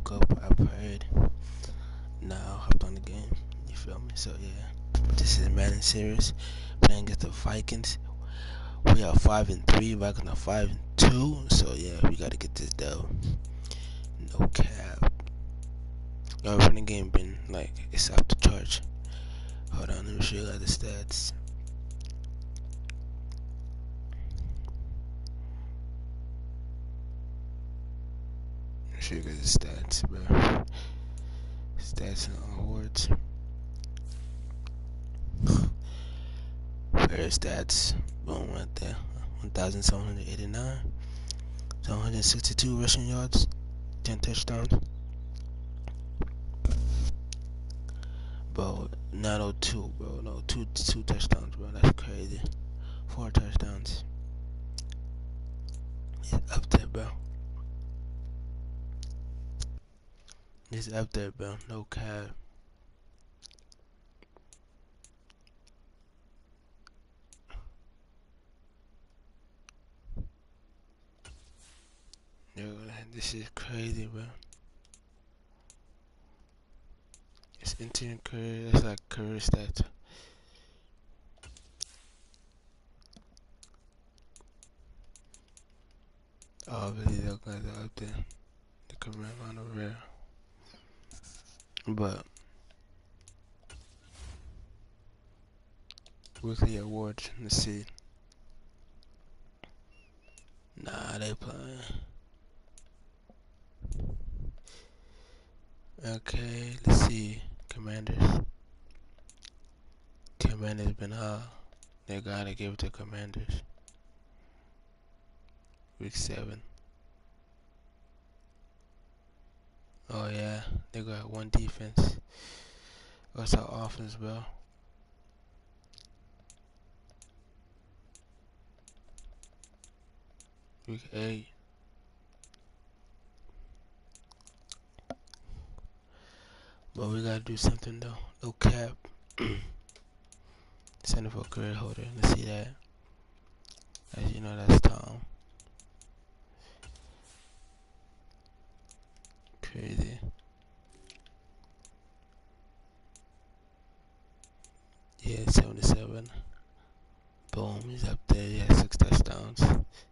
woke up, I prayed. Now I hopped on the game. You feel me? So yeah. But this is Madden series. Playing against the Vikings. We are 5-3. Vikings are 5-2. So yeah, we gotta get this dub. No cap. Yo, running game been like it's off the charge. Hold on, let me show you guys the stats. Let me show you guys the stats, bro. Stats and awards. Fair stats. Boom, right there. 1,789. 762 rushing yards. 10 touchdowns. Bro, 902, bro. No, two touchdowns, bro. That's crazy. 4 touchdowns. He's up there, bro. He's up there, bro. No cap. Yo, this is crazy, bro. It's intern career. That's like career stats. Obviously, those guys are up there. The career on the rare. But weekly awards. Let's see. Nah, they playing. Okay, let's see. Commanders. Commanders been hot. They gotta give it to Commanders. Week 7. Oh yeah, they got one defense. What's our offense, bro? Week 8. But we gotta do something though. No cap. Center for career holder. Let's see that. As you know, that's Tom. Crazy. Yeah, 77. Boom, he's up there. He has 6 touchdowns.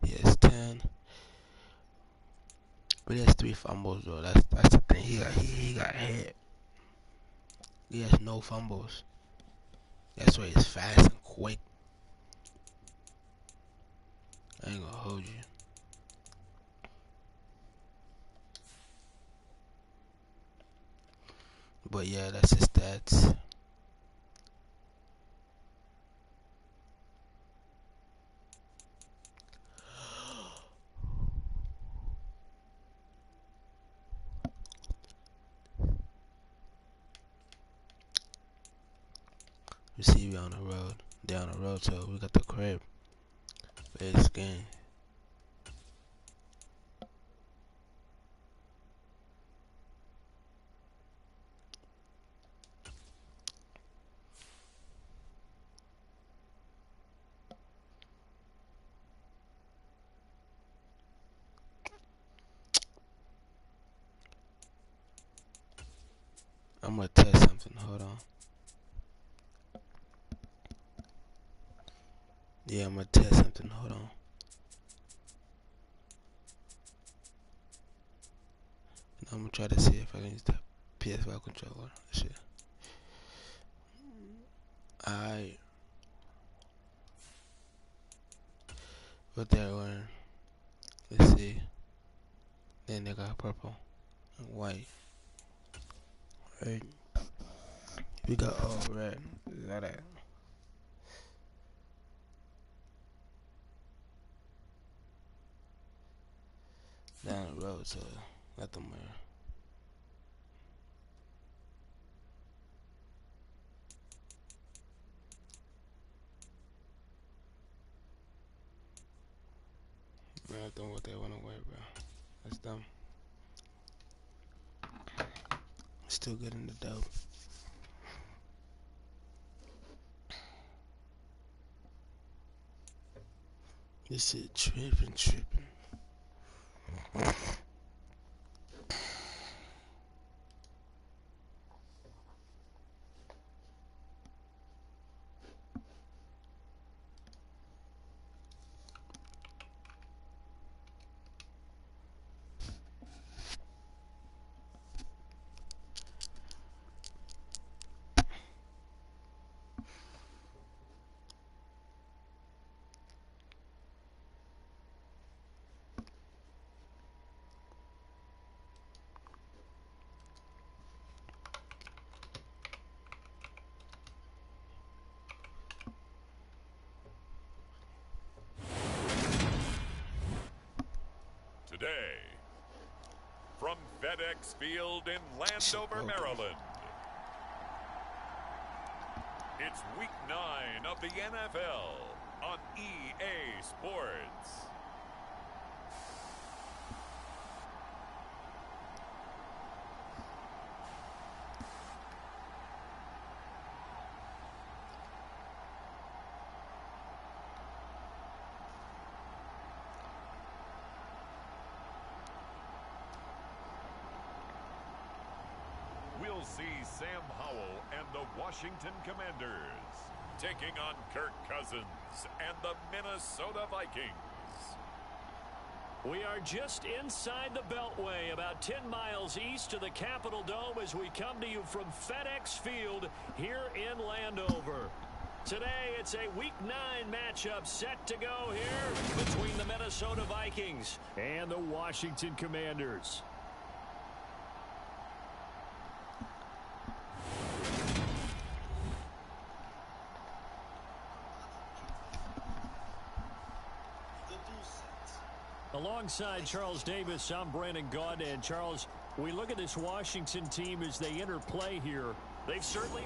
He has 10. But he has 3 fumbles though. That's the thing. He got hit. He has no fumbles. That's why he's fast and quick. I ain't gonna hold you. But yeah, that's his stats. You see, we on the road. They on the road, so we got the crib. This game. I'm gonna test something. Hold on. Yeah, I'm gonna test something. Hold on. And I'm gonna try to see if I can use the PS5 controller. Shit. Alright. What they're wearing. Let's see. Then they got purple and white. Right. We got all red. Is that it? Down the road, so let them wear. Let them what they wanna wear, bro. That's dumb. Still getting the dope. This shit tripping. Moneyday. From FedEx Field in Landover, Maryland. It's Week 9 of the NFL on EA Sports. We'll see Sam Howell and the Washington Commanders taking on Kirk Cousins and the Minnesota Vikings. We are just inside the Beltway, about 10 miles east of the Capitol Dome as we come to you from FedEx Field here in Landover. Today, it's a Week 9 matchup set to go here between the Minnesota Vikings and the Washington Commanders. Alongside Charles Davis, I'm Brandon Gaunt. And Charles, we look at this Washington team as they interplay here. They've certainly...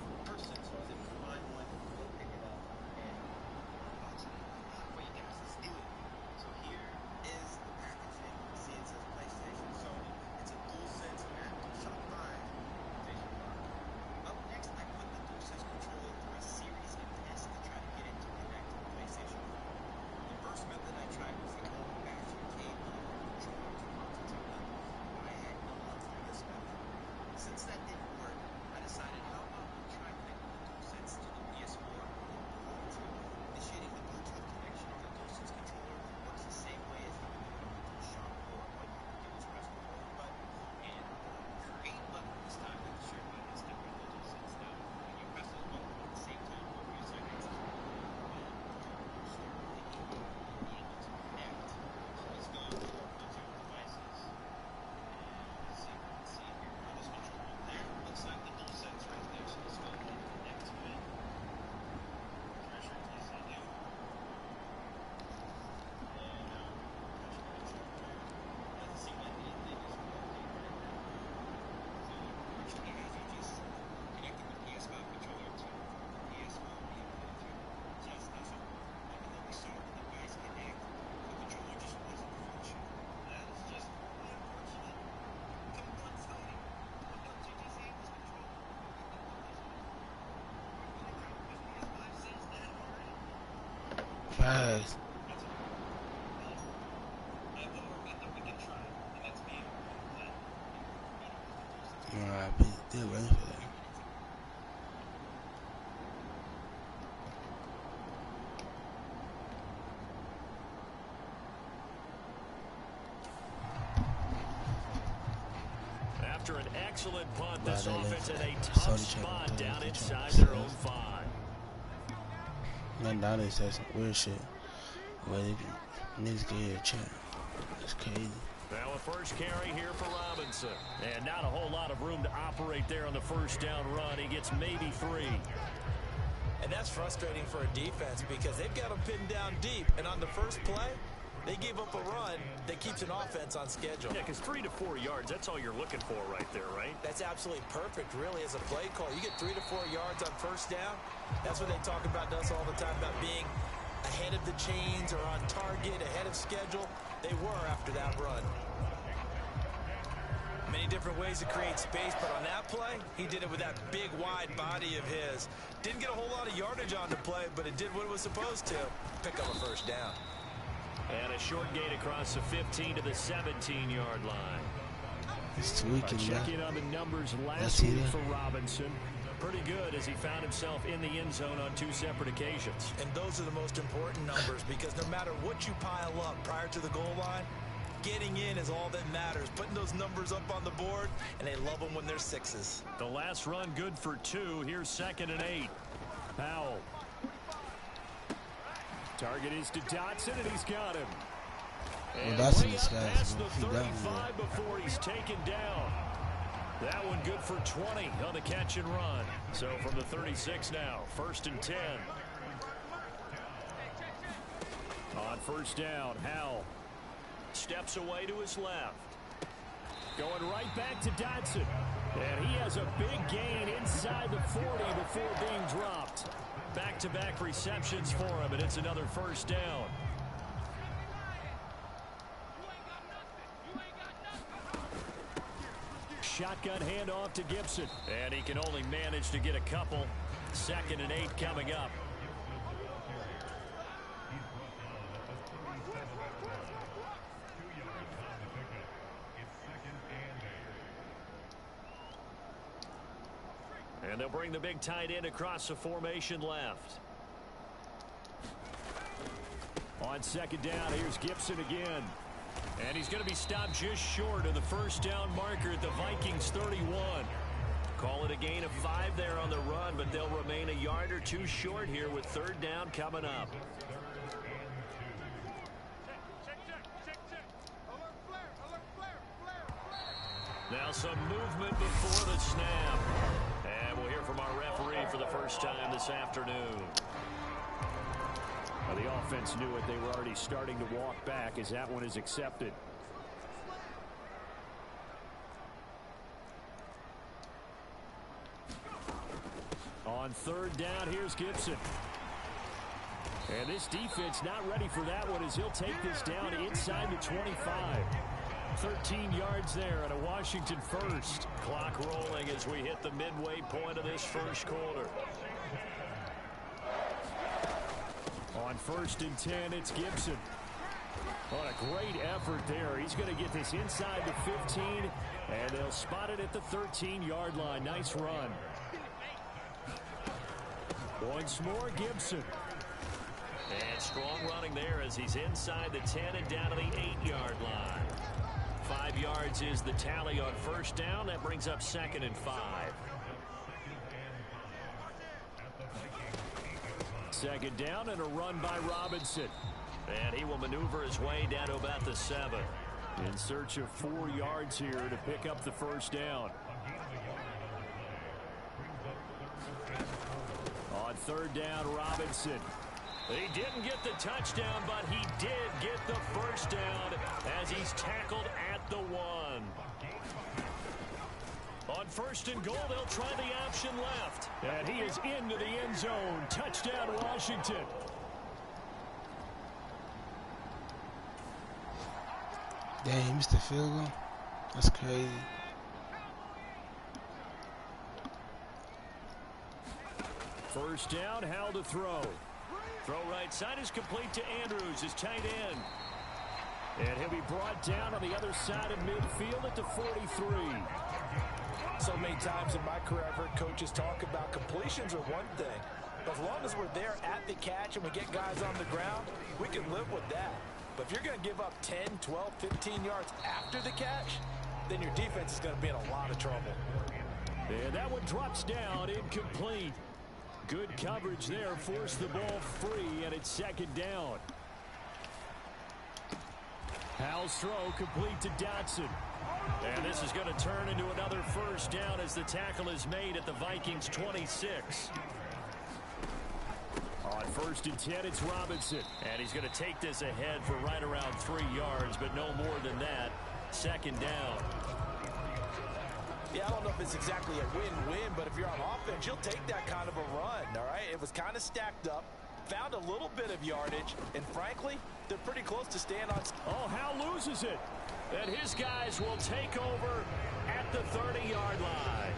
Fast. Alright, they're ready for that. After an excellent punt, this offense in a tough spot down inside their own 5. Then down they said some weird shit. Well, niggas can hear a chat. That's crazy. Now a first carry here for Robinson. And not a whole lot of room to operate there on the first down run. He gets maybe 3. And that's frustrating for a defense because they've got them pinned down deep. And on the first play, they give up a run that keeps an offense on schedule. Yeah, because 3 to 4 yards, that's all you're looking for right there, right? That's absolutely perfect, really, as a play call. You get 3 to 4 yards on first down. That's what they talk about us all the time, about being ahead of the chains or on target, ahead of schedule. They were after that run. Many different ways to create space, but on that play, he did it with that big, wide body of his. Didn't get a whole lot of yardage on the play, but it did what it was supposed to. Pick up a first down. And a short gain across the 15 to the 17-yard line. It's tweaking, check in on the numbers last week for Robinson. Pretty good as he found himself in the end zone on 2 separate occasions. And those are the most important numbers because no matter what you pile up prior to the goal line, getting in is all that matters. Putting those numbers up on the board, and they love them when they're 6s. The last run good for 2. Here's 2nd and 8. Powell. Target is to Dotson, and he's got him. And well, that's way up past the 35 before he's taken down. That one good for 20 on the catch and run. So from the 36 now, 1st and 10. On first down, Howell steps away to his left. Going right back to Dotson. And he has a big gain inside the 40 before being dropped. Back-to-back receptions for him, and it's another first down. Shotgun handoff to Gibson. And he can only manage to get a couple. 2nd and 8 coming up. And they'll bring the big tight end across the formation left. On 2nd down, here's Gibson again. And he's going to be stopped just short of the first down marker at the Vikings 31. Call it a gain of 5 there on the run, but they'll remain a yard or two short here with 3rd down coming up. Now some movement before the snap. And we'll hear from our referee for the first time this afternoon. Well, the offense knew it. They were already starting to walk back as that one is accepted. On 3rd down, here's Gibson. And this defense not ready for that one as he'll take this down inside the 25. 13 yards there and a Washington first. Clock rolling as we hit the midway point of this first quarter. On 1st and 10, it's Gibson. What a great effort there. He's going to get this inside the 15, and they'll spot it at the 13-yard line. Nice run. Once more, Gibson. And strong running there as he's inside the 10 and down to the 8-yard line. 5 yards is the tally on 1st down. That brings up 2nd and 5. 2nd down and a run by Robinson. And he will maneuver his way down to about the 7. In search of 4 yards here to pick up the first down. On 3rd down, Robinson. He didn't get the touchdown, but he did get the first down as he's tackled at the 1. On 1st and goal, they'll try the option left. And he is into the end zone. Touchdown, Washington. Damn, he missed the field goal? That's crazy. First down, Howell to throw. Throw right side is complete to Andrews, his tight end. And he'll be brought down on the other side of midfield at the 43. So many times in my career, I've heard coaches talk about completions are one thing. But as long as we're there at the catch and we get guys on the ground, we can live with that. But if you're going to give up 10, 12, 15 yards after the catch, then your defense is going to be in a lot of trouble. And that one drops down, incomplete. Good coverage there, forced the ball free, and it's 2nd down. Howell's throw complete to Dotson. And this is going to turn into another first down as the tackle is made at the Vikings 26. On 1st and 10, it's Robinson. And he's going to take this ahead for right around 3 yards, but no more than that. 2nd down. Yeah, I don't know if it's exactly a win-win, but if you're on offense, you'll take that kind of a run, all right? It was kind of stacked up, found a little bit of yardage, and frankly, they're pretty close to staying on. Oh, Howell loses it. And his guys will take over at the 30-yard line.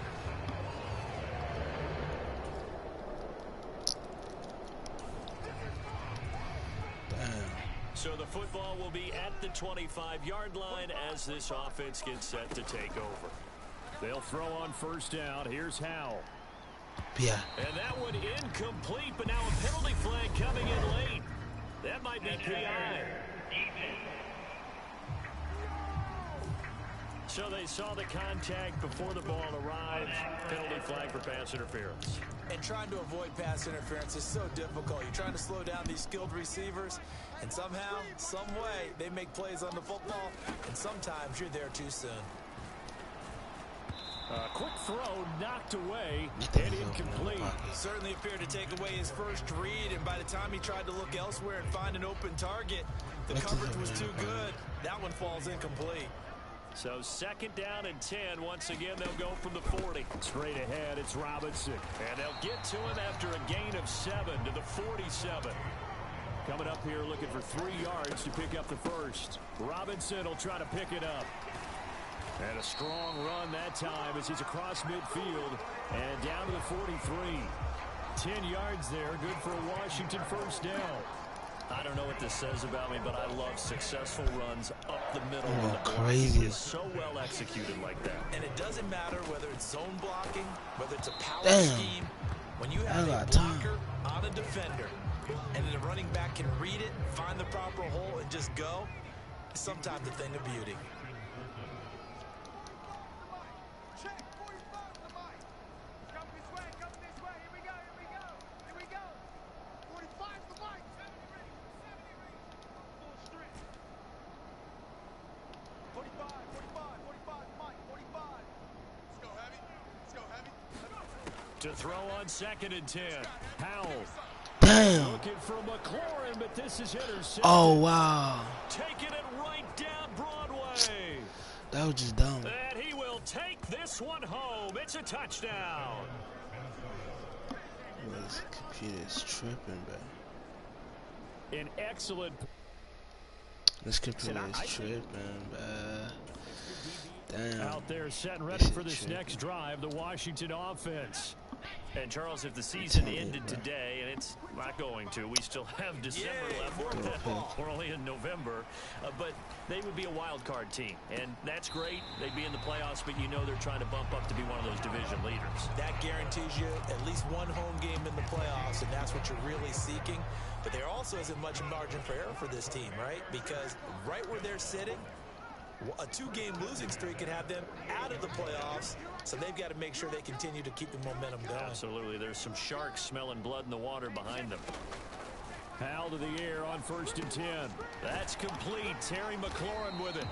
So the football will be at the 25-yard line as this offense gets set to take over. They'll throw on 1st down. Here's Howell. Yeah. And that one incomplete, but now a penalty flag coming in late. That might be PI. So they saw the contact before the ball arrived. Penalty flag for pass interference. And trying to avoid pass interference is so difficult. You're trying to slow down these skilled receivers, and somehow, some way, they make plays on the football, and sometimes you're there too soon. Quick throw knocked away and incomplete. Certainly appeared to take away his first read, and by the time he tried to look elsewhere and find an open target, the coverage was too good. That one falls incomplete. So 2nd down and 10. Once again, they'll go from the 40. Straight ahead, it's Robinson. And they'll get to him after a gain of 7 to the 47. Coming up here looking for 3 yards to pick up the first. Robinson will try to pick it up. And a strong run that time as he's across midfield and down to the 43. 10 yards there, good for a Washington first down. I don't know what this says about me, but I love successful runs up the middle. Oh, when the crazy. is so well executed like that. And it doesn't matter whether it's zone blocking, whether it's a power Damn. scheme. When you have a blocker on a defender, and then the running back can read it, find the proper hole, and just go, it's sometimes a thing of beauty. To throw on 2nd and 10. Howell. Damn. Looking for McLaurin, but this is intercepted. Oh, wow. Taking it right down Broadway. That was just dumb. And he will take this one home. It's a touchdown. This computer is tripping, bro. An excellent. This computer is tripping, bro. Damn. Out there setting ready for this next drive, the Washington offense. And Charles, if the season ended today, and it's not going to, we still have December left. We're only in November, but they would be a wild card team, and that's great. They'd be in the playoffs, but you know they're trying to bump up to be one of those division leaders. That guarantees you at least one home game in the playoffs, and that's what you're really seeking. But there also isn't much margin for error for this team, right? Because right where they're sitting, a 2-game losing streak could have them out of the playoffs, so they've got to make sure they continue to keep the momentum going. Absolutely. There's some sharks smelling blood in the water behind them. Howell to the air on 1st and 10. That's complete. Terry McLaurin with it.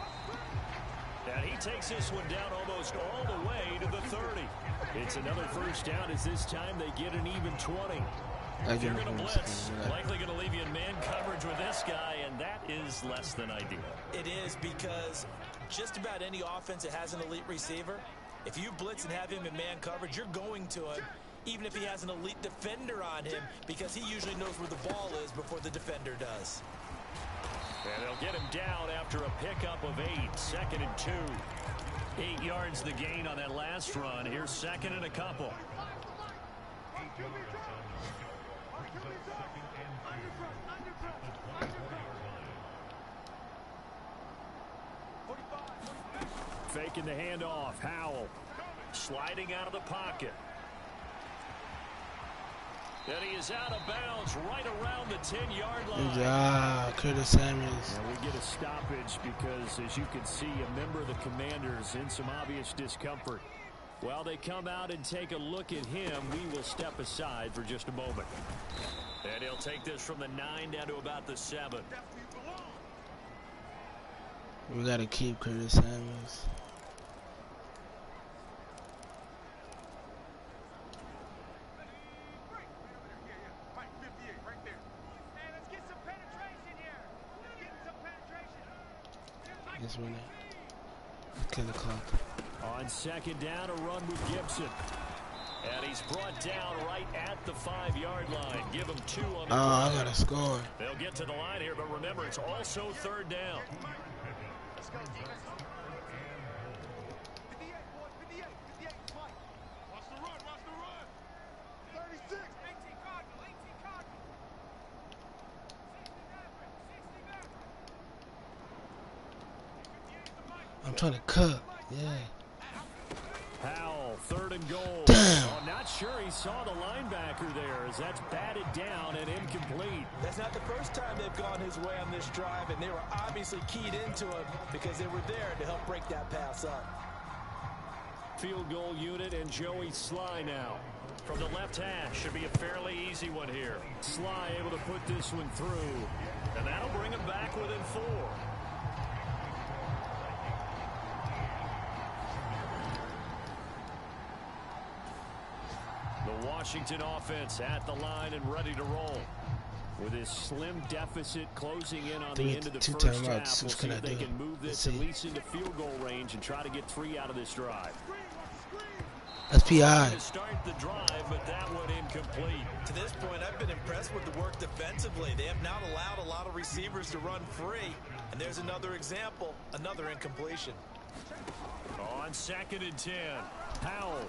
And he takes this one down almost all the way to the 30. It's another first down as this time they get an even 20. If you're going to blitz, likely going to leave you in man coverage with this guy, and that is less than ideal. It is, because just about any offense that has an elite receiver, if you blitz and have him in man coverage, you're going to him, even if he has an elite defender on him, because he usually knows where the ball is before the defender does. And they'll get him down after a pickup of 8. 2nd and 2. 8 yards the gain on that last run. Here's 2nd and a couple. Faking the handoff. Howell sliding out of the pocket. And he is out of bounds right around the 10-yard line. Good job, Curtis Samuels. And we get a stoppage because, as you can see, a member of the Commanders in some obvious discomfort. While they come out and take a look at him, we will step aside for just a moment. And he'll take this from the 9 down to about the 7. We got to keep Curtis Samuels. It's winning. Kill the clock. On 2nd down, a run with Gibson. And he's brought down right at the 5-yard line. Give him 2 on the I got to score. They'll get to the line here, but remember, it's also 3rd down. Let's go, defense. 58, boys, 58, 58, Mike. Watch the run. 36. 18 Cardinal, 18 Cardinal. 60 Maverick. I'm trying to cut. Yeah. Howell, 3rd and goal. Damn. Oh, not sure he saw the linebacker there as that's batted down and incomplete. That's not the first time they've gone his way on this drive, and they were obviously keyed into him because they were there to help break that pass up. Field goal unit and Joey Sly now. From the left hash, should be a fairly easy one here. Sly able to put this one through, and that'll bring him back within 4. Washington offense at the line and ready to roll. With this slim deficit closing in on the end of the first half, we'll see if they can move this at least into field goal range and try to get 3 out of this drive. That's PI. To start the drive, but that one incomplete. To this point, I've been impressed with the work defensively. They have not allowed a lot of receivers to run free. And there's another example, another incompletion. On 2nd and 10, Howell.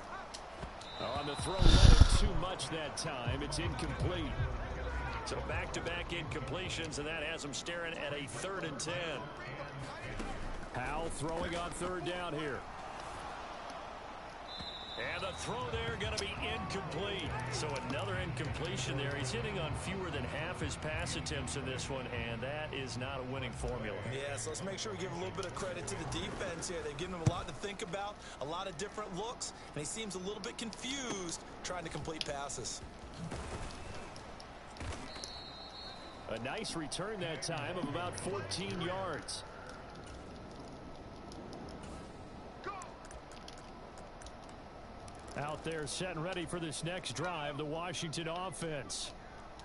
On the throw, wasn't too much that time. It's incomplete. So back-to-back incompletions, and that has them staring at a 3rd and 10. Howell throwing on 3rd down here. And the throw there going to be incomplete. So another incompletion there. He's hitting on fewer than half his pass attempts in this one, and that is not a winning formula. Yeah, so let's make sure we give a little bit of credit to the defense here. They've given him a lot to think about, a lot of different looks, and he seems a little bit confused trying to complete passes. A nice return that time of about 14 yards. Out there set and ready for this next drive, the Washington offense.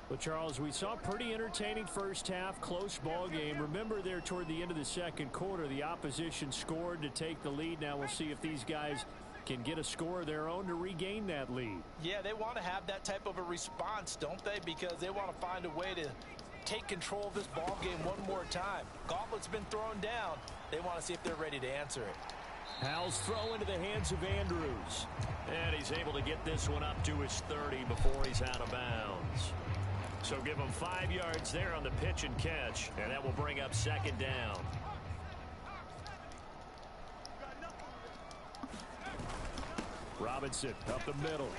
But Charles, we saw a pretty entertaining first half, close ball game. Remember there toward the end of the second quarter, the opposition scored to take the lead. Now we'll see if these guys can get a score of their own to regain that lead. Yeah, they want to have that type of a response, don't they? Because they want to find a way to take control of this ball game one more time. Gauntlet's been thrown down. They want to see if they're ready to answer it. Howell's throw into the hands of Andrews. And he's able to get this one up to his 30 before he's out of bounds. So give him 5 yards there on the pitch and catch, and that will bring up 2nd down. Robinson up the middle.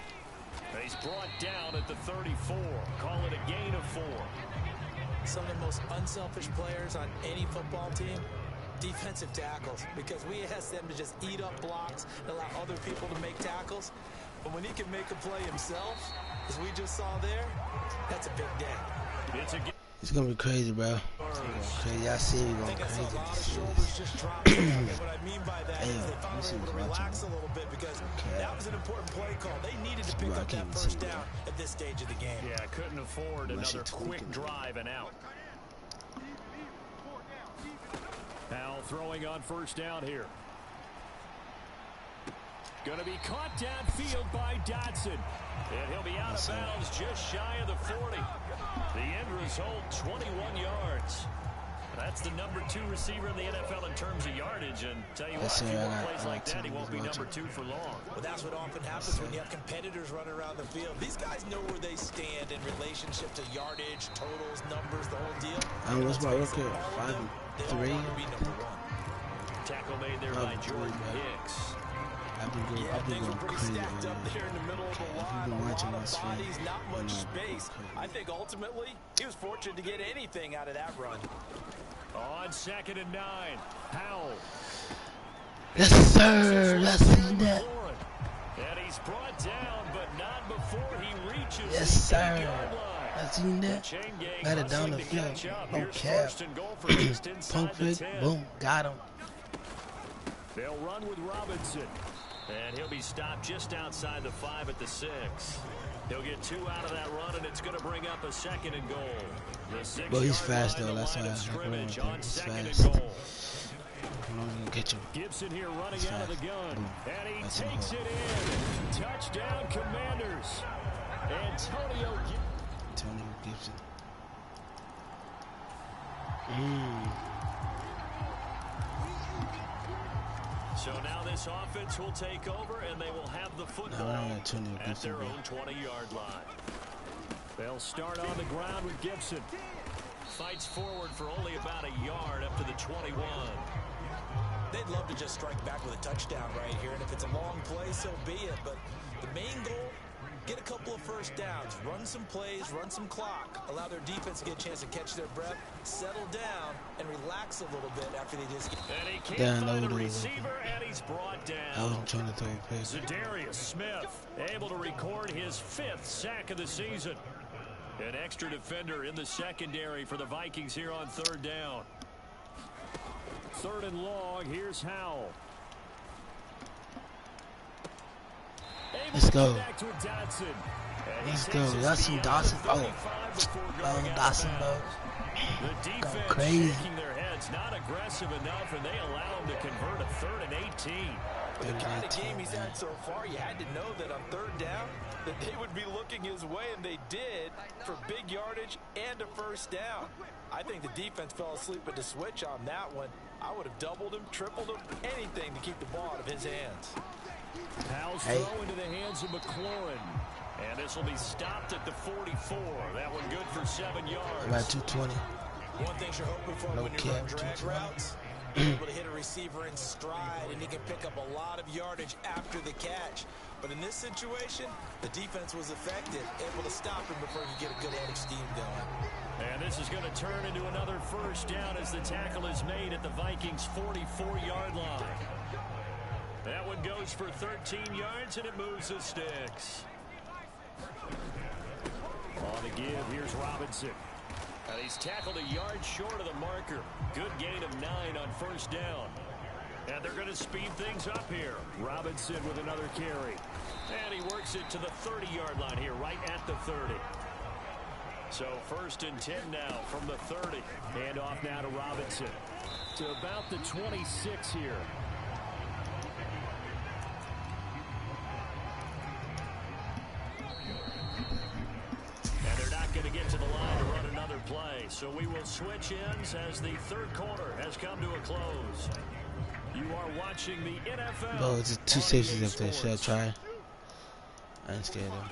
He's brought down at the 34. Call it a gain of 4. Some of the most unselfish players on any football team, defensive tackles, because we ask them to just eat up blocks and allow other people to make tackles. But when he can make a play himself, as we just saw there, that's a big day. It's gonna be crazy, bro. It's gonna be crazy. I see it going crazy. I saw a lot of shoulders just drop. And what I mean by that is they finally were able to relax a little bit because that was an important play call. They needed to pick up that first down at this stage of the game. Yeah, couldn't afford another quick drive and out. Howell throwing on 1st down here. Going to be caught downfield by Dotson. And he'll be out of bounds just shy of the 40. The end result, 21 yards. That's the number 2 receiver in the NFL in terms of yardage. And tell you what, if he plays like that, he won't be number 2 for long. Well, that's what often happens when you have competitors running around the field. These guys know where they stand in relationship to yardage, totals, numbers, the whole deal. What's my record? 5-3. Tackle made there by Jordan Hicks. I've been going crazy. Stacked up there in the middle of the line. A lot of bodies, not much space. I think ultimately he was fortunate to get anything out of that run. On 2nd and 9, Howell. Yes, sir. Let's see that. And he's brought down, but not before he reaches yes, sir. Let's see that. Got it down the field. No cap. Pump fake. Boom. Got him. They'll run with Robinson. And he'll be stopped just outside the 5 at the 6. He'll get 2 out of that run, and it's going to bring up a 2nd and goal. Well, he's fast, though. That's why I scrimmage on 2nd and goal. I'm going to get you. Gibson here running out of the gun. And he takes it in. Touchdown, Commanders. Antonio Gibson. So now this offense will take over, and they will have the football at their own 20-yard line. They'll start on the ground with Gibson. Fights forward for only about a yard up to the 21. They'd love to just strike back with a touchdown right here, and if it's a long play, so be it. But the main goal, get a couple of first downs, run some plays, run some clock, allow their defense to get a chance to catch their breath, settle down, and relax a little bit after they just get... And he can't find the receiver, and he's brought down. I wasn't trying to throw a pass. Zadarius Smith able to record his 5th sack of the season. An extra defender in the secondary for the Vikings here on 3rd down. 3rd and long, here's Howell. Let's go. Back to Dotson. Let's go. Y'all see Dawson? Oh, Dawson, bro. The defense crazy. shaking their heads, not aggressive enough, and they allow him to convert a 3rd and 18. The kind of game he's had so far, you had to know that on 3rd down, that they would be looking his way, and they did, for big yardage and a 1st down. I think the defense fell asleep at the switch on that one. I would have doubled him, tripled him, anything to keep the ball out of his hands. Powell's throw into the hands of McLaurin. And this will be stopped at the 44. That one good for 7 yards. About 220. One thing you're hoping for when you run drag routes, you're able to hit a receiver in stride, and he can pick up a lot of yardage after the catch. But in this situation, the defense was effective, able to stop him before he could get a good head of steam going. And this is going to turn into another 1st down as the tackle is made at the Vikings' 44-yard line. That one goes for 13 yards, and it moves the sticks. On the give, here's Robinson. And he's tackled a yard short of the marker. Good gain of 9 on 1st down. And they're going to speed things up here. Robinson with another carry. And he works it to the 30-yard line here, right at the 30. So 1st and 10 now from the 30. Hand off now to Robinson. To about the 26 here. Going to get to the line to run another play. So we will switch ends as the 3rd quarter has come to a close. You are watching the NFL. Bro, it's 2 safeties up there. Should I try? I ain't scared of him.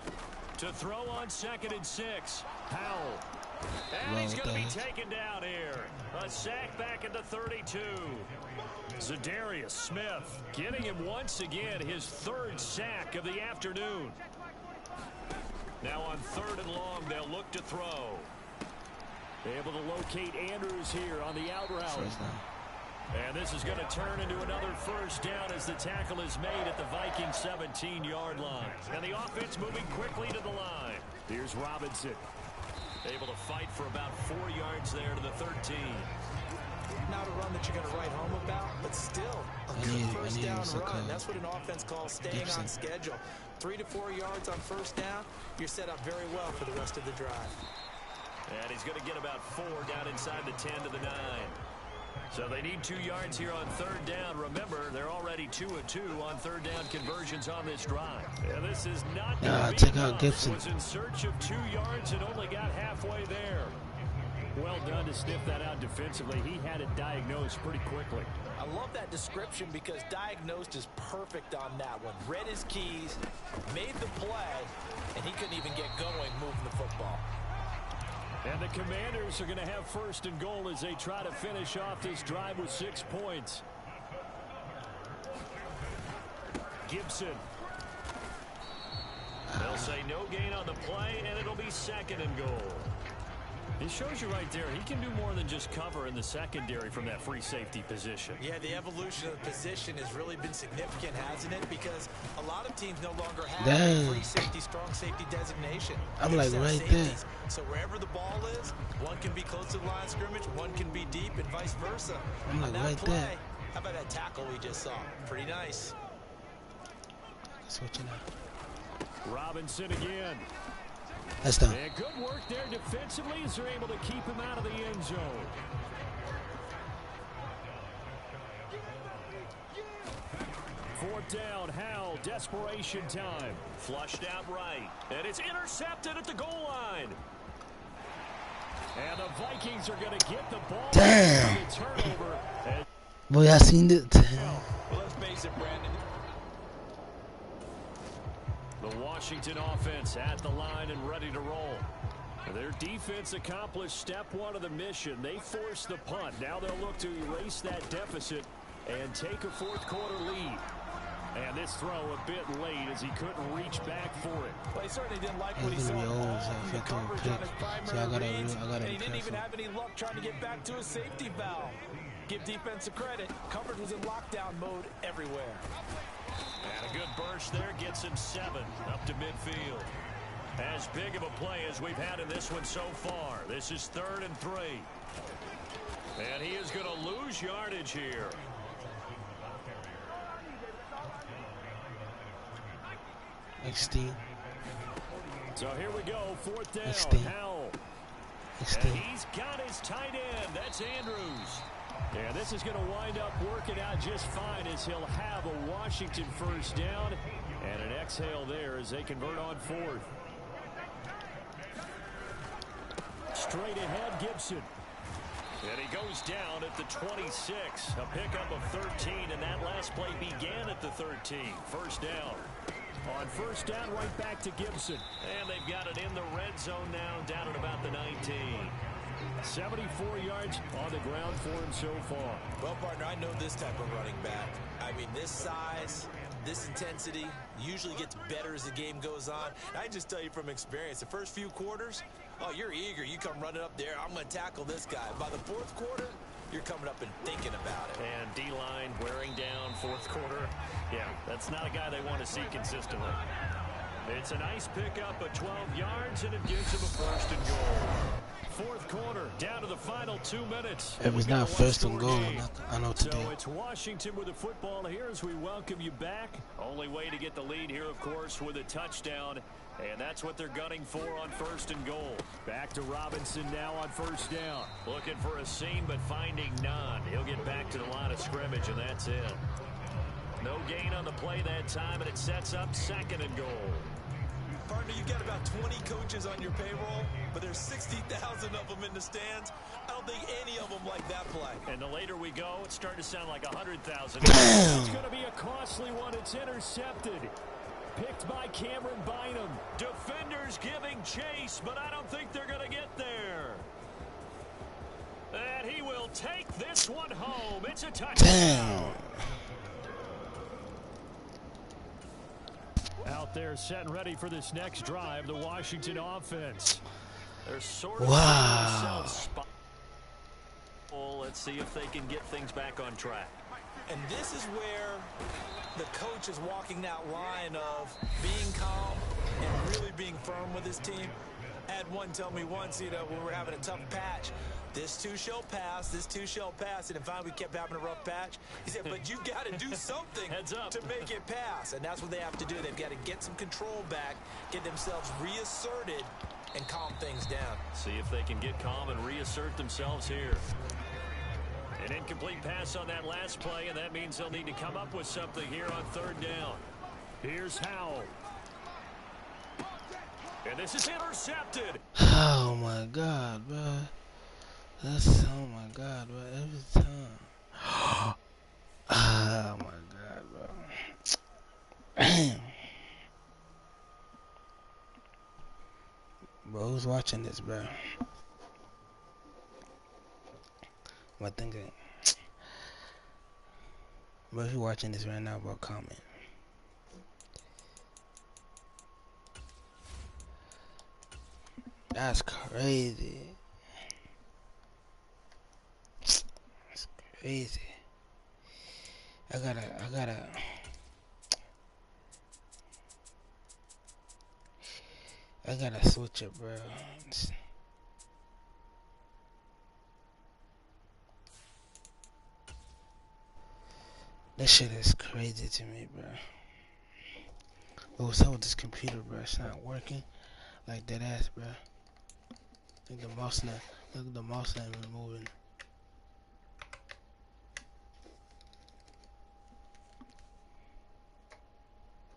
To throw on 2nd and 6. Powell. And he's going to be taken down here. A sack back at the 32. Zadarius Smith getting him once again his 3rd sack of the afternoon. Now on 3rd and long, they'll look to throw. Able to locate Andrews here on the out route. And this is going to turn into another 1st down as the tackle is made at the Vikings 17-yard line. And the offense moving quickly to the line. Here's Robinson. Able to fight for about 4 yards there to the 13. Not a run that you're going to write home about, but still a good 1st down run. That's what an offense calls staying on schedule. 3 to 4 yards on 1st down, you're set up very well for the rest of the drive. And he's going to get about 4 down inside the 10 to the 9. So they need 2 yards here on 3rd down. Remember, they're already 2 of 2 on 3rd down conversions on this drive. And this is not check out Gibson. Was in search of 2 yards and only got halfway there. Well done to sniff that out defensively. He had it diagnosed pretty quickly. I love that description because diagnosed is perfect on that one. Read his keys, made the play, and he couldn't even get going moving the football. And the Commanders are going to have 1st and goal as they try to finish off this drive with 6 points. Gibson. They'll say no gain on the play, and it'll be 2nd and goal. It shows you right there, he can do more than just cover in the secondary from that free safety position. Yeah, the evolution of the position has really been significant, hasn't it? Because a lot of teams no longer have a free safety, strong safety designation. I'm like right there. So wherever the ball is, one can be close to the line of scrimmage, one can be deep, and vice versa. I'm like right there. How about that tackle we just saw? Pretty nice. Switching out. Robinson again. That's done. And good work there defensively as they're able to keep him out of the end zone. Fourth down, Howell, desperation time. Flushed out right. And it's intercepted at the goal line. And the Vikings are going to get the ball. Damn. Turnover. Boy, I seen it. Well, let's face it, Brandon. The Washington offense at the line and ready to roll. Their defense accomplished step 1 of the mission. They forced the punt. Now they'll look to erase that deficit and take a 4th quarter lead. And this throw a bit late as he couldn't reach back for it. Well, he certainly didn't like what he saw. The coverage on his primary reads, and he didn't even have any luck trying to get back to his safety valve. Give defense credit. Coverage was in lockdown mode everywhere. And a good burst there gets him 7 up to midfield. As big of a play as we've had in this one so far. This is 3rd and 3. And he is going to lose yardage here. So here we go, fourth down. Extend. Howell. And Extend. he's got his tight end. That's Andrews. Yeah, this is going to wind up working out just fine as he'll have a Washington first down and an exhale there as they convert on fourth. Straight ahead, Gibson. And he goes down at the 26. A pickup of 13, and that last play began at the 13. First down. On first down, right back to Gibson. And they've got it in the red zone now, down at about the 19. 74 yards on the ground for him so far. Well, partner, I know this type of running back. I mean, this size, this intensity usually gets better as the game goes on. And I just tell you from experience, the first few quarters, oh, you're eager. You come running up there. I'm going to tackle this guy. By the fourth quarter, you're coming up and thinking about it. And D-line wearing down fourth quarter. Yeah, that's not a guy they want to see consistently. It's a nice pickup of 12 yards, and it gives him a first and goal. Fourth quarter, down to the final 2 minutes. If it's not first and goal, I know So today. it's Washington with the football here as we welcome you back. Only way to get the lead here, of course, with a touchdown. And that's what they're gunning for on first and goal. Back to Robinson now on first down. Looking for a seam, but finding none. He'll get back to the line of scrimmage, and that's it. No gain on the play that time, and it sets up second and goal. Partner, you've got about 20 coaches on your payroll, but there's 60,000 of them in the stands. I don't think any of them like that play. And the later we go, it's starting to sound like 100,000. Damn. It's going to be a costly one. It's intercepted. Picked by Cameron Bynum. Defenders giving chase, but I don't think they're going to get there. And he will take this one home. It's a touchdown. Damn. Out there set and ready for this next drive, the Washington offense. They're sort of Wow. Let's see if they can get things back on track. And this is where the coach is walking that line of being calm and really being firm with his team. I had one tell me once, when we were having a tough patch, this too shall pass, this too shall pass. And finally we kept having a rough patch. He said, but you've got to do something Heads up. to make it pass. And that's what they have to do. They've got to get some control back, get themselves reasserted, and calm things down. See if they can get calm and reassert themselves here. An incomplete pass on that last play, and that means they'll need to come up with something here on third down. Here's Howell. And this is intercepted. Oh my God, bro. That's, oh my God, bro. Every time. Oh my God, bro. Damn. Bro, who's watching this, bro? I'm thinking. Bro, if you're watching this right now, bro, comment. That's crazy. That's crazy. I gotta switch it, bro. That shit is crazy to me, bro. What's up with this computer, bro? It's not working like that ass, bro. Look at the mouse now. Look at the mouse not even moving.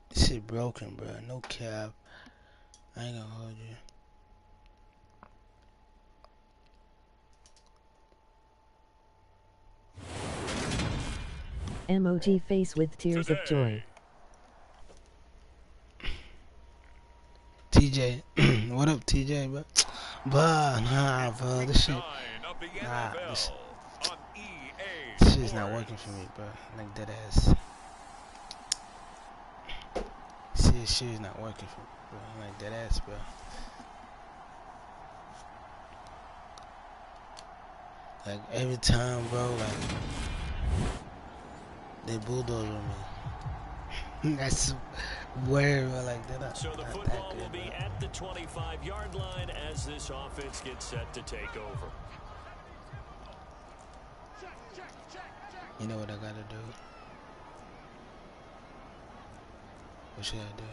This shit broken, bro. No cap. I ain't gonna hold you. Emoji face with tears of joy. TJ, what up, TJ, bro? But nah, bro, this shit, nah, this shit's not working for me, bro. Like that ass. This shit is not working for me, bro. Like that ass, bro. Like every time, bro, like they bulldoze on me. That's where, like that. So the football will be at the 25-yard line as this offense gets set to take over. You know what I gotta do? What should I do?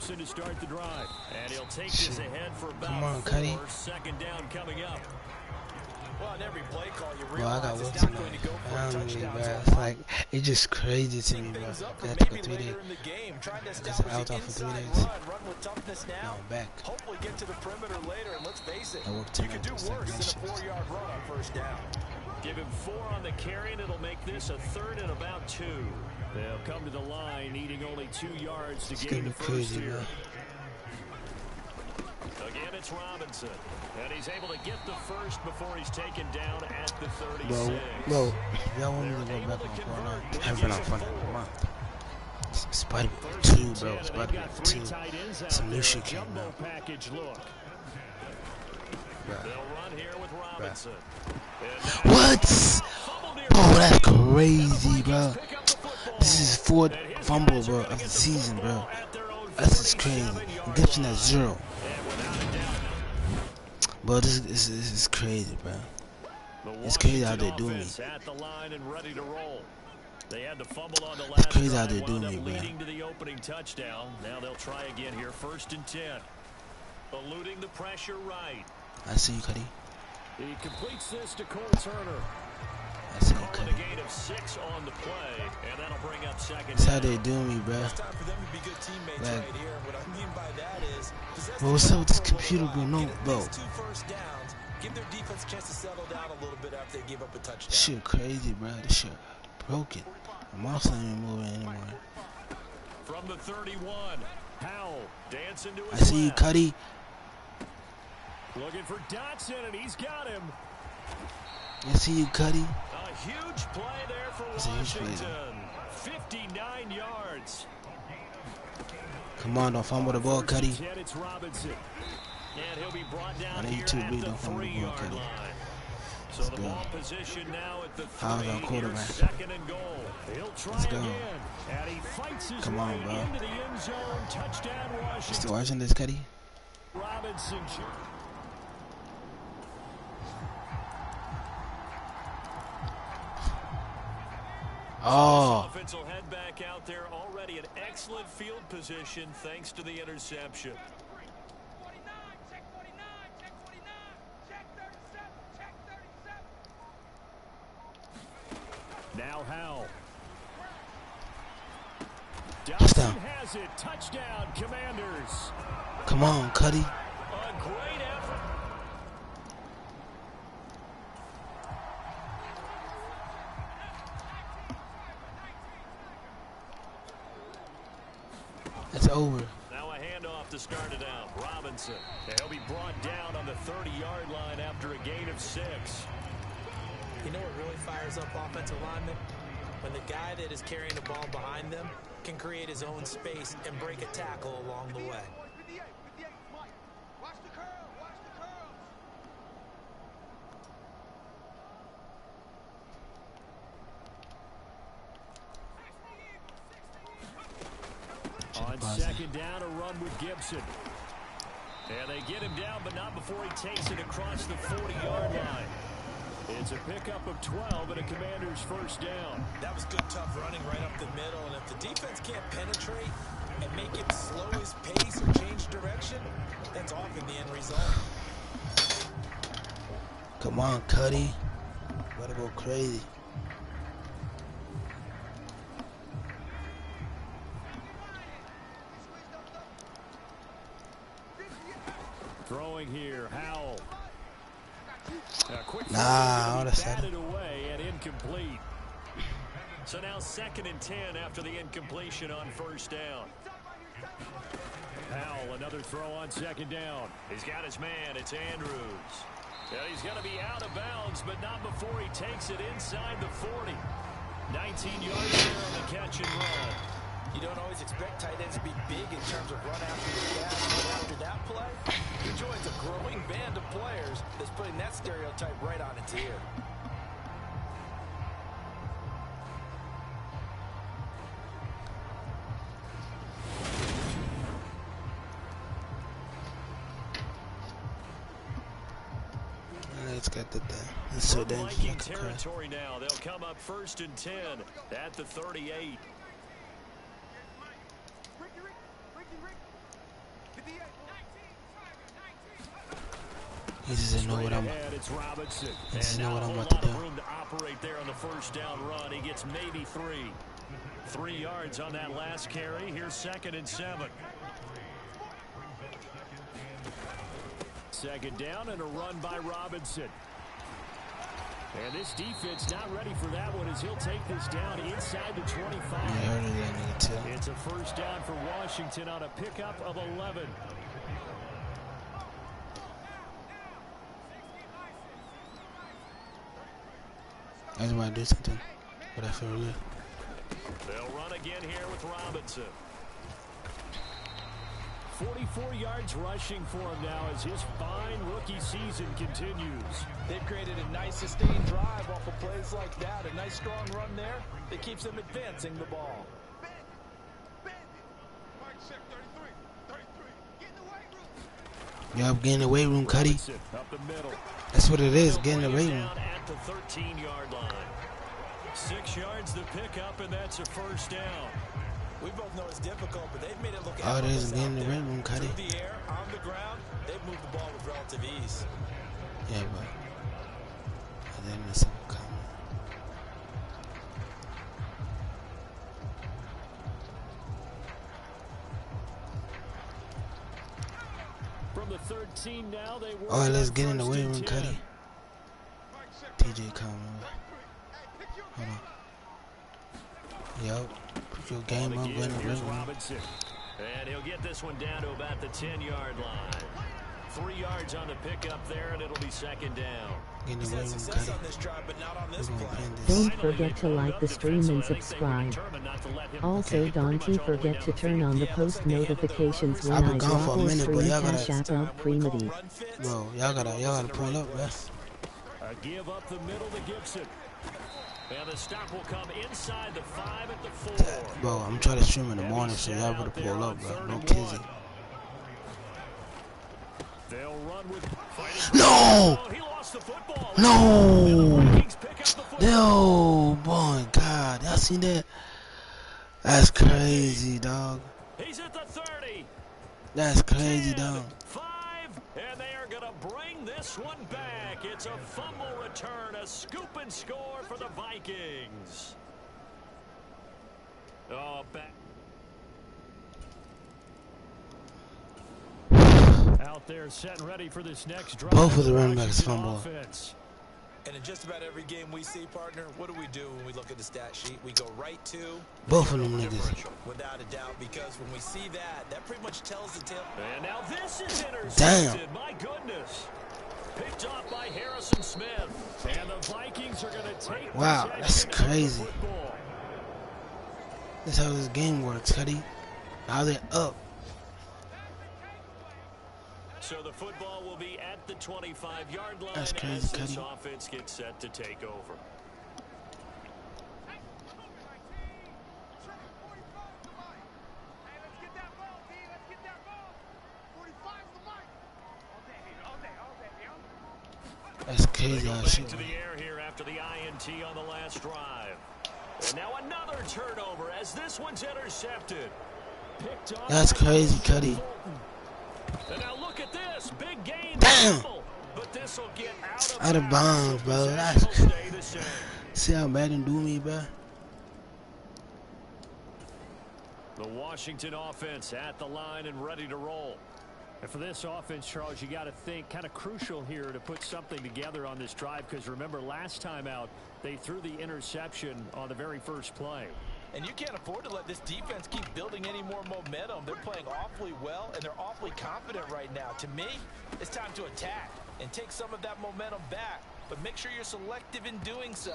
Gibson to start the drive. And he'll take this ahead for about Come on, 4. Cuddy. Second down coming up. Well, on every play call, you Bro, I got realize work it's not tonight. going to go for I a don't really, touchdown. bro. So It's like, it's just crazy to me, bro. things up for I took a maybe 3 day. later in the game. Trying to Just establish out the for 3 inside days. run with toughness now. Now I'm back. Hopefully get to the perimeter later, and let's face it, I work you tonight. could do It's like worse night than a shift. 4-yard run on first down. Give him 4 on the carry, and it'll make this a 3rd and about 2. They'll come to the line, needing only 2 yards to It's gain gonna the be first crazy, here. bro. Again, it's Robinson. And he's able to get the first before he's taken down at the 36. Bro, y'all want me to go back on Fortnite? I've been on Fortnite for a month. Spider-Man 2, bro. Spider-Man 2. Some new shit came out. Package look. Bro. They'll run here with Robinson. What? Bro, that's crazy, bro. This is 4th fumble, bro, of the season, bro. That's just crazy. Gibson at 0. Bro, this is crazy, bro. It's crazy how they do me. At the line and ready to roll. They had the fumble on the It's last crazy how drive, they do wound up me, bro. leading to the opening touchdown. Now they'll try again here, 1st and 10. Eluding the pressure right. I see you, Cuddy. He completes this to Cole Turner. I see you, Calling Cuddy. a gain of 6 on the play, and that'll bring up 2nd That's how down. they do me, bro. It's time for them to be good teammates Like, right here. What I mean by that is, possess bro, the what's up with this ball for a computer little going while, on, get at bro? least 2 first downs, give their defense a chance to settle down a little bit after they give up a touchdown. This shit crazy, bro. This shit broken. The mouse ain't even moving anymore. From the 31, Howell dancing to I his see you, left. Cuddy. Looking for Dotson, and he's got him. I see you, Cuddy. A huge play there for It's a huge play, Washington. 59 yards. Come on, don't fumble the ball, Cuddy. 10, it's Robinson. And he'll be brought down I know you here too at big, the don't fumble the ball, 3-yard Cuddy. line. So Let's the go. ball position now at the 3. How's our quarterback? Here's 2nd and goal. He'll try Let's go. again. And he fights his Come way on, bro. into the end zone. Touchdown, You Washington. still watching this, Cuddy? Robinson. Oh, Offense will head back out there, already an excellent field position thanks to the interception. 49, check 49, check 49, check 37, check 37. Now Howell. Touchdown. Dotson has it. Touchdown, Commanders. come on, Cuddy. A great effort. It's over. Now a handoff to start it out. Robinson. He'll be brought down on the 30-yard line after a gain of 6. You know what really fires up offensive linemen? When the guy that is carrying the ball behind them can create his own space and break a tackle along the way. 58, 58, Mike. Watch the curl, watch the curls. On 2nd down, a run with Gibson. And they get him down, but not before he takes it across the 40-yard line. It's a pickup of 12 and a Commander's 1st down. That was good, tough running right up the middle. And if the defense can't penetrate and make it slow his pace or change direction, that's often the end result. Come on, Cuddy. Gotta go crazy. Throwing here, Howell. A quick Nah, all of a batted sudden. away and incomplete. So now 2nd and 10 after the incompletion on 1st down. Howell, another throw on 2nd down. He's got his man. It's Andrews. And he's going to be out of bounds, but not before he takes it inside the 40. 19 yards there on the catch and run. You don't always expect tight ends to be big in terms of run after the catch, but after that play, he joins a growing band of players that's putting that stereotype right on its ear. Let's get that there. It's so From dangerous. Viking I could cry. territory now. They'll come up 1st and 10 at the 38. He doesn't know what I'm. It's Robinson. He doesn't know what I'm And about to not a do. whole lot of room to operate there on the first down run. He gets maybe 3. 3 yards on that last carry. Here's 2nd and 7. 2nd down and a run by Robinson. And this defense not ready for that one as he'll take this down inside the 25. I heard of that nigga too. It's a first down for Washington on a pickup of 11. I just want to do something, but I feel good. They'll run again here with Robinson. 44 yards rushing for him now as his fine rookie season continues. They've created a nice sustained drive off of plays like that. A nice strong run there that keeps them advancing the ball. Yup, get in the weight room, Cuddy. Up the middle. That's what it is, get in the weight room. Down at the 13-yard line. 6 yards to pick up, and that's a first down. We both know it's difficult, but they've made it look Oh, there's effortless get in out the there. weight room, Cuddy. Through the air, on the ground, they've moved the ball with relative ease. Yeah, but then there's something coming. From the 13 now, they work. Oh, let's on get in the first weight and room, 10. Cuddy. TJ coming over. Hold on. Yup. Put your game up, go in the weight Here's room. Robinson. And he'll get this one down to about the 10-yard line. 3 yards on the pickup there, and it'll be 2nd down. Get in the He's weight had room, success Cuddy. on this drive, but not on this We're gonna play. plan this. Don't forget to like the stream and subscribe. Also, don't you forget to turn on the post notifications when I've been I gone drop for a or minute, but stream y'all gotta- MyCashapp out Primitive. Bro, y'all gotta pull up, bro. A give up the middle to Gibson. And the stop will come inside the 5 at the 4. Bro, I'm trying to stream in the morning, so y'all better pull up, bro. No kizzy. They'll run with fighting. No! He lost the football. No! Vikings pick up the football. Yo, boy, God, y'all seen that? That's crazy, dog. He's at the 30. That's crazy, 10, dog. 5, and they are going to bring this one back. It's a fumble return, a scoop and score for the Vikings. Oh, back. Out there set and ready for this next drive. Both of the running backs fumble. Offense. And in just about every game we see, partner, what do we do when we look at the stat sheet? We go right to Both of them niggas. without a doubt, because when we see that, that pretty much tells the tale. And now this is intercepted. Damn. My goodness. Picked off by Harrison Smith. And the Vikings are going to take Wow, that's possession of the crazy. football. That's how this game works, Cuddy. Now they're up. So the football will be at the 25-yard line That's crazy, as this Cuddy. offense gets set to take over. That's They crazy go how back shit. to the air here after the INT on the last drive. And now another turnover as this one's intercepted. Picked off That's by crazy, Fulton. Cuddy. And now look at this. Big game. Damn. But this will get Out of bounds, bro. That's see how Madden do me, bro. The Washington offense at the line and ready to roll. And for this offense, Charles, you got to think kind of crucial here to put something together on this drive, because remember last time out they threw the interception on the very first play. And you can't afford to let this defense keep building any more momentum. They're playing awfully well, and they're awfully confident right now. To me, it's time to attack and take some of that momentum back. But make sure you're selective in doing so.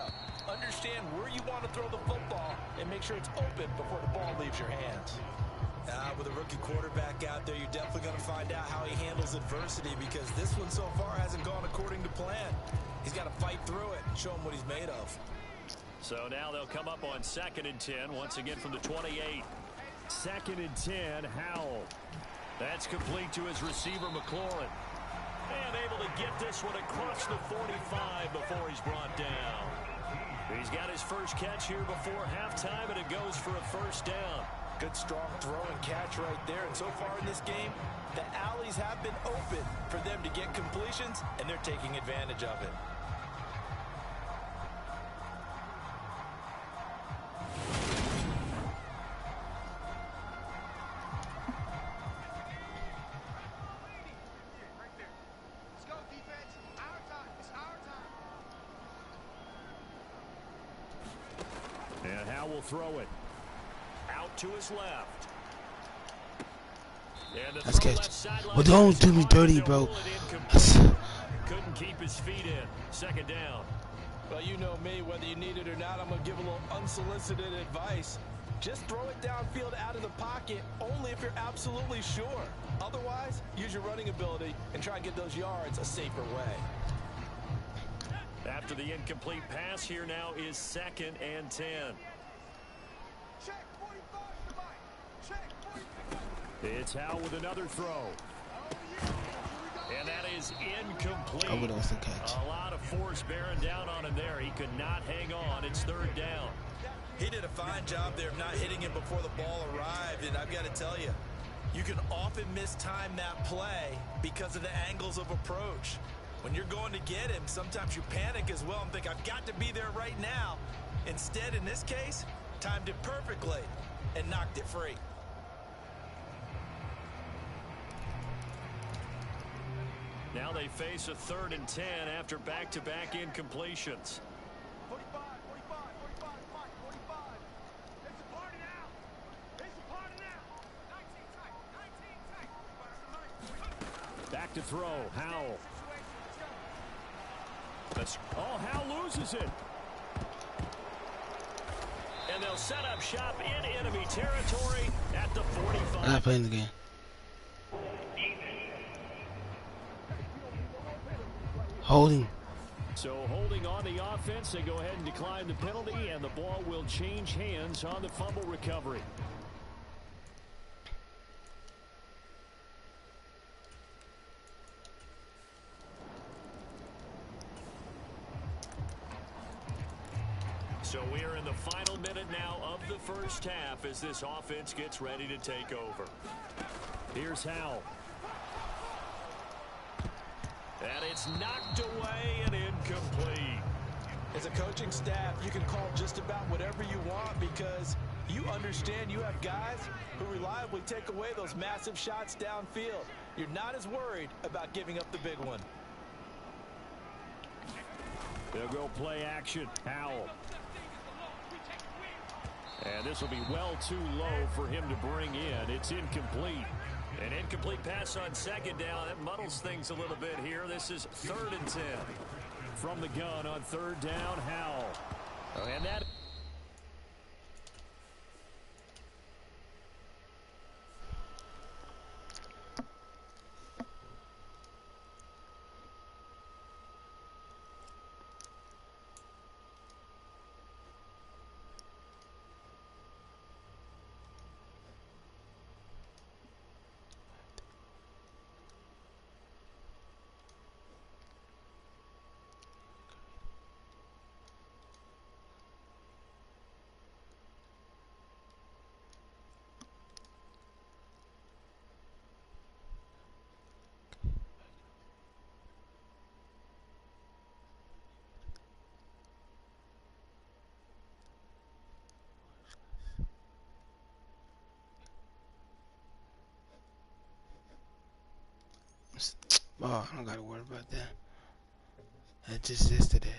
Understand where you want to throw the football and make sure it's open before the ball leaves your hands. With a rookie quarterback out there, you're definitely going to find out how he handles adversity, because this one so far hasn't gone according to plan. He's got to fight through it and show him what he's made of. So now they'll come up on 2nd and 10 once again from the 28. 2nd and 10, Howell. That's complete to his receiver, McLaurin. And able to get this one across the 45 before he's brought down. He's got his first catch here before halftime, and it goes for a first down. Good, strong throw and catch right there. And so far in this game, the alleys have been open for them to get completions, and they're taking advantage of it. And Howe will throw it out to his left. And Let's catch. Well, don't do me dirty, bro. Couldn't keep his feet in. Second down. Well, you know me, whether you need it or not, I'm going to give a little unsolicited advice. Just throw it downfield out of the pocket only if you're absolutely sure. Otherwise, use your running ability and try and get those yards a safer way. After the incomplete pass, here now is 2nd and 10. It's Howe with another throw. And that is incomplete. I would also catch. A lot of force bearing down on him there. He could not hang on. It's 3rd down. He did a fine job there of not hitting it before the ball arrived. And I've got to tell you, you can often mistime that play because of the angles of approach. When you're going to get him, sometimes you panic as well and think, I've got to be there right now. Instead, in this case, timed it perfectly and knocked it free. Now they face a 3rd and 10 after back-to-back incompletions. 45, 45, 45, 45. It's a party now. It's a party now. 19 tight. Back to throw. Howell. Howell loses it. And they'll set up shop in enemy territory at the 45. I'm not playing the game. Holding. So holding on the offense, they go ahead and decline the penalty, and the ball will change hands on the fumble recovery. So we are in the final minute now of the first half as this offense gets ready to take over. Here's Howell. And it's knocked away and incomplete. As a coaching staff, you can call just about whatever you want because you understand you have guys who reliably take away those massive shots downfield. You're not as worried about giving up the big one. They'll go play action. Howell. And this will be well too low for him to bring in. It's incomplete. An incomplete pass on 2nd down. That muddles things a little bit here. This is 3rd and 10. From the gun on 3rd down, Howell. And that... Oh, I don't gotta worry about that. That's just yesterday.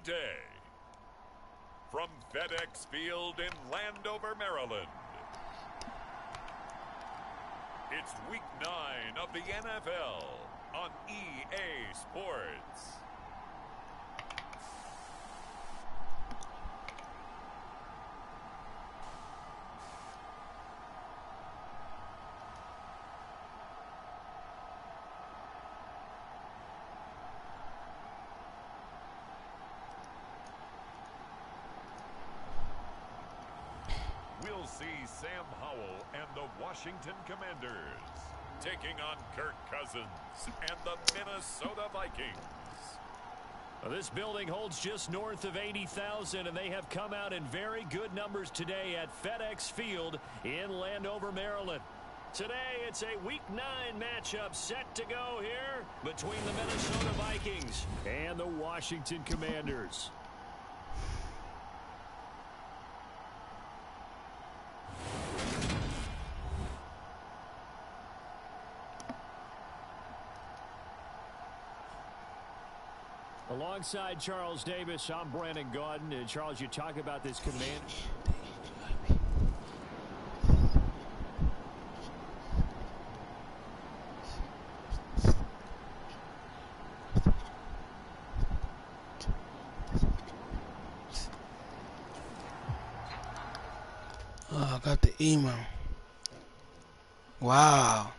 Moneyday. From FedEx Field in Landover, Maryland. It's Week 9 of the NFL on EA Sports. We'll see Sam Howell and the Washington Commanders taking on Kirk Cousins and the Minnesota Vikings. Well, this building holds just north of 80,000, and they have come out in very good numbers today at FedEx Field in Landover, Maryland. Today, it's a Week 9 matchup set to go here between the Minnesota Vikings and the Washington Commanders. Alongside Charles Davis, I'm Brandon Gaudin. And Charles, you talk about this command. Oh, I got the email. Wow.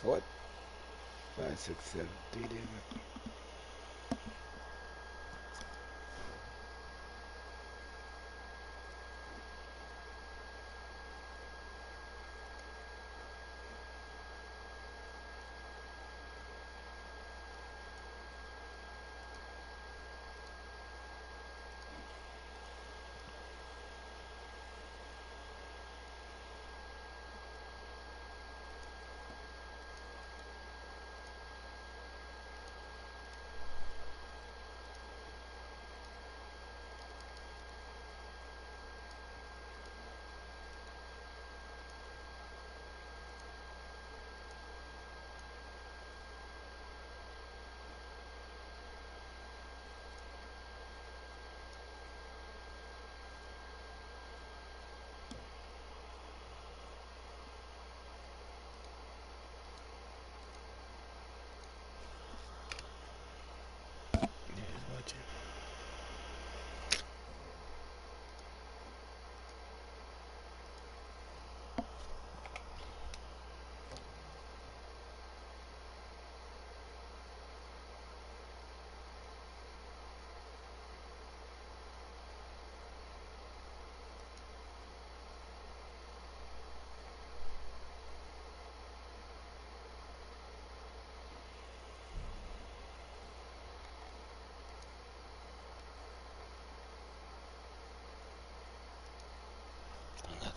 What? 5, 6, 7, 3 days.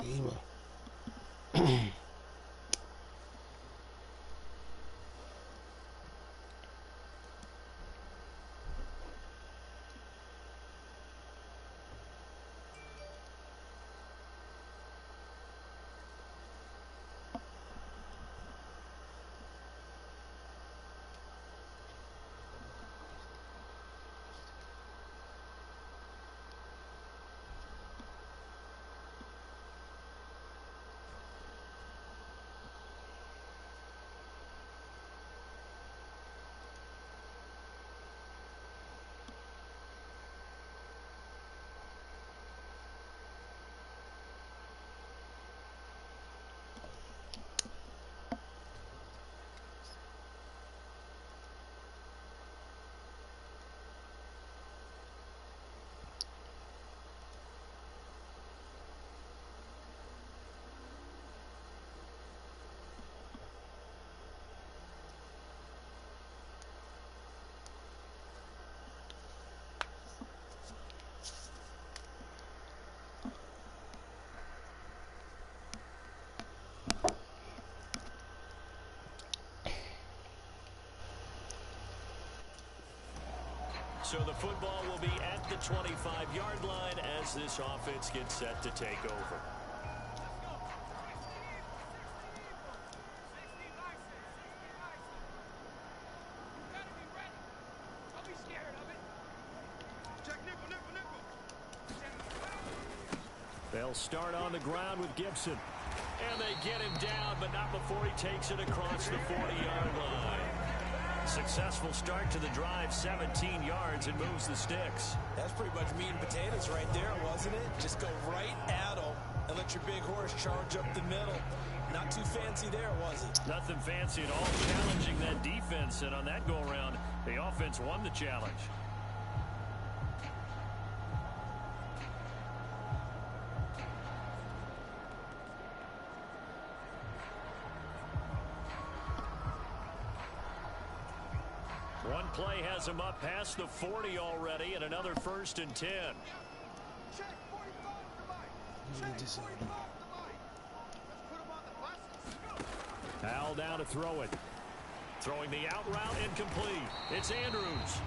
Email. So the football will be at the 25-yard line as this offense gets set to take over. They'll start on the ground with Gibson. And they get him down, but not before he takes it across the 40-yard line. Successful start to the drive, 17 yards, and moves the sticks. That's pretty much meat and potatoes right there, wasn't it? Just go right at them and let your big horse charge up the middle. Not too fancy there, was it? Nothing fancy at all, challenging that defense, and on that go-around, the offense won the challenge. One play has him up past the 40 already, and another 1st and 10. Check 45 to Mike. Check 45 to Mike. Let's put him on the buses. Al down to throw it. Throwing the out route incomplete. It's Andrews.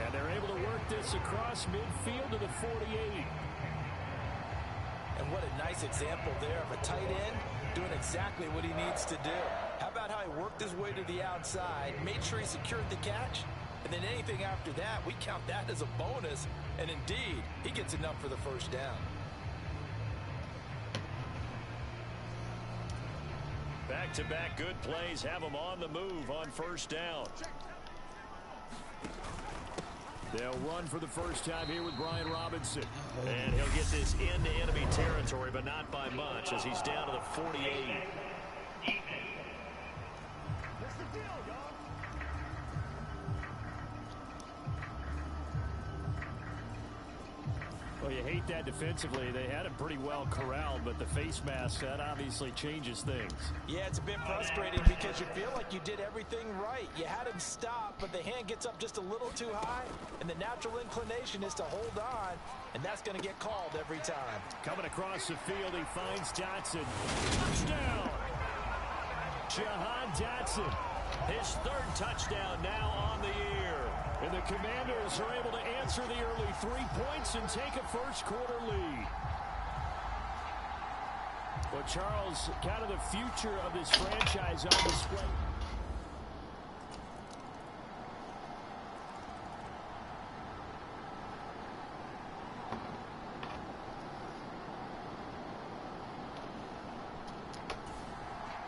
And they're able to work this across midfield to the 48. And what a nice example there of a tight end doing exactly what he needs to do. How about how he worked his way to the outside, made sure he secured the catch, and then anything after that, we count that as a bonus. And indeed, he gets enough for the 1st down. Back-to-back good plays have him on the move on 1st down. They'll run for the first time here with Brian Robinson. And he'll get this into enemy territory, but not by much, as he's down to the 48. What's the deal, y'all? Well, you hate that defensively. They had him pretty well corralled, but the face mask, that obviously changes things. Yeah, it's a bit frustrating because you feel like you did everything right. You had him stop, but the hand gets up just a little too high, and the natural inclination is to hold on, and that's going to get called every time. Coming across the field, he finds Dotson. Touchdown! Jahan Dotson, his 3rd touchdown now on the year. And the Commanders are able to answer the early 3 points and take a first-quarter lead. Well, Charles, kind of the future of this franchise on display.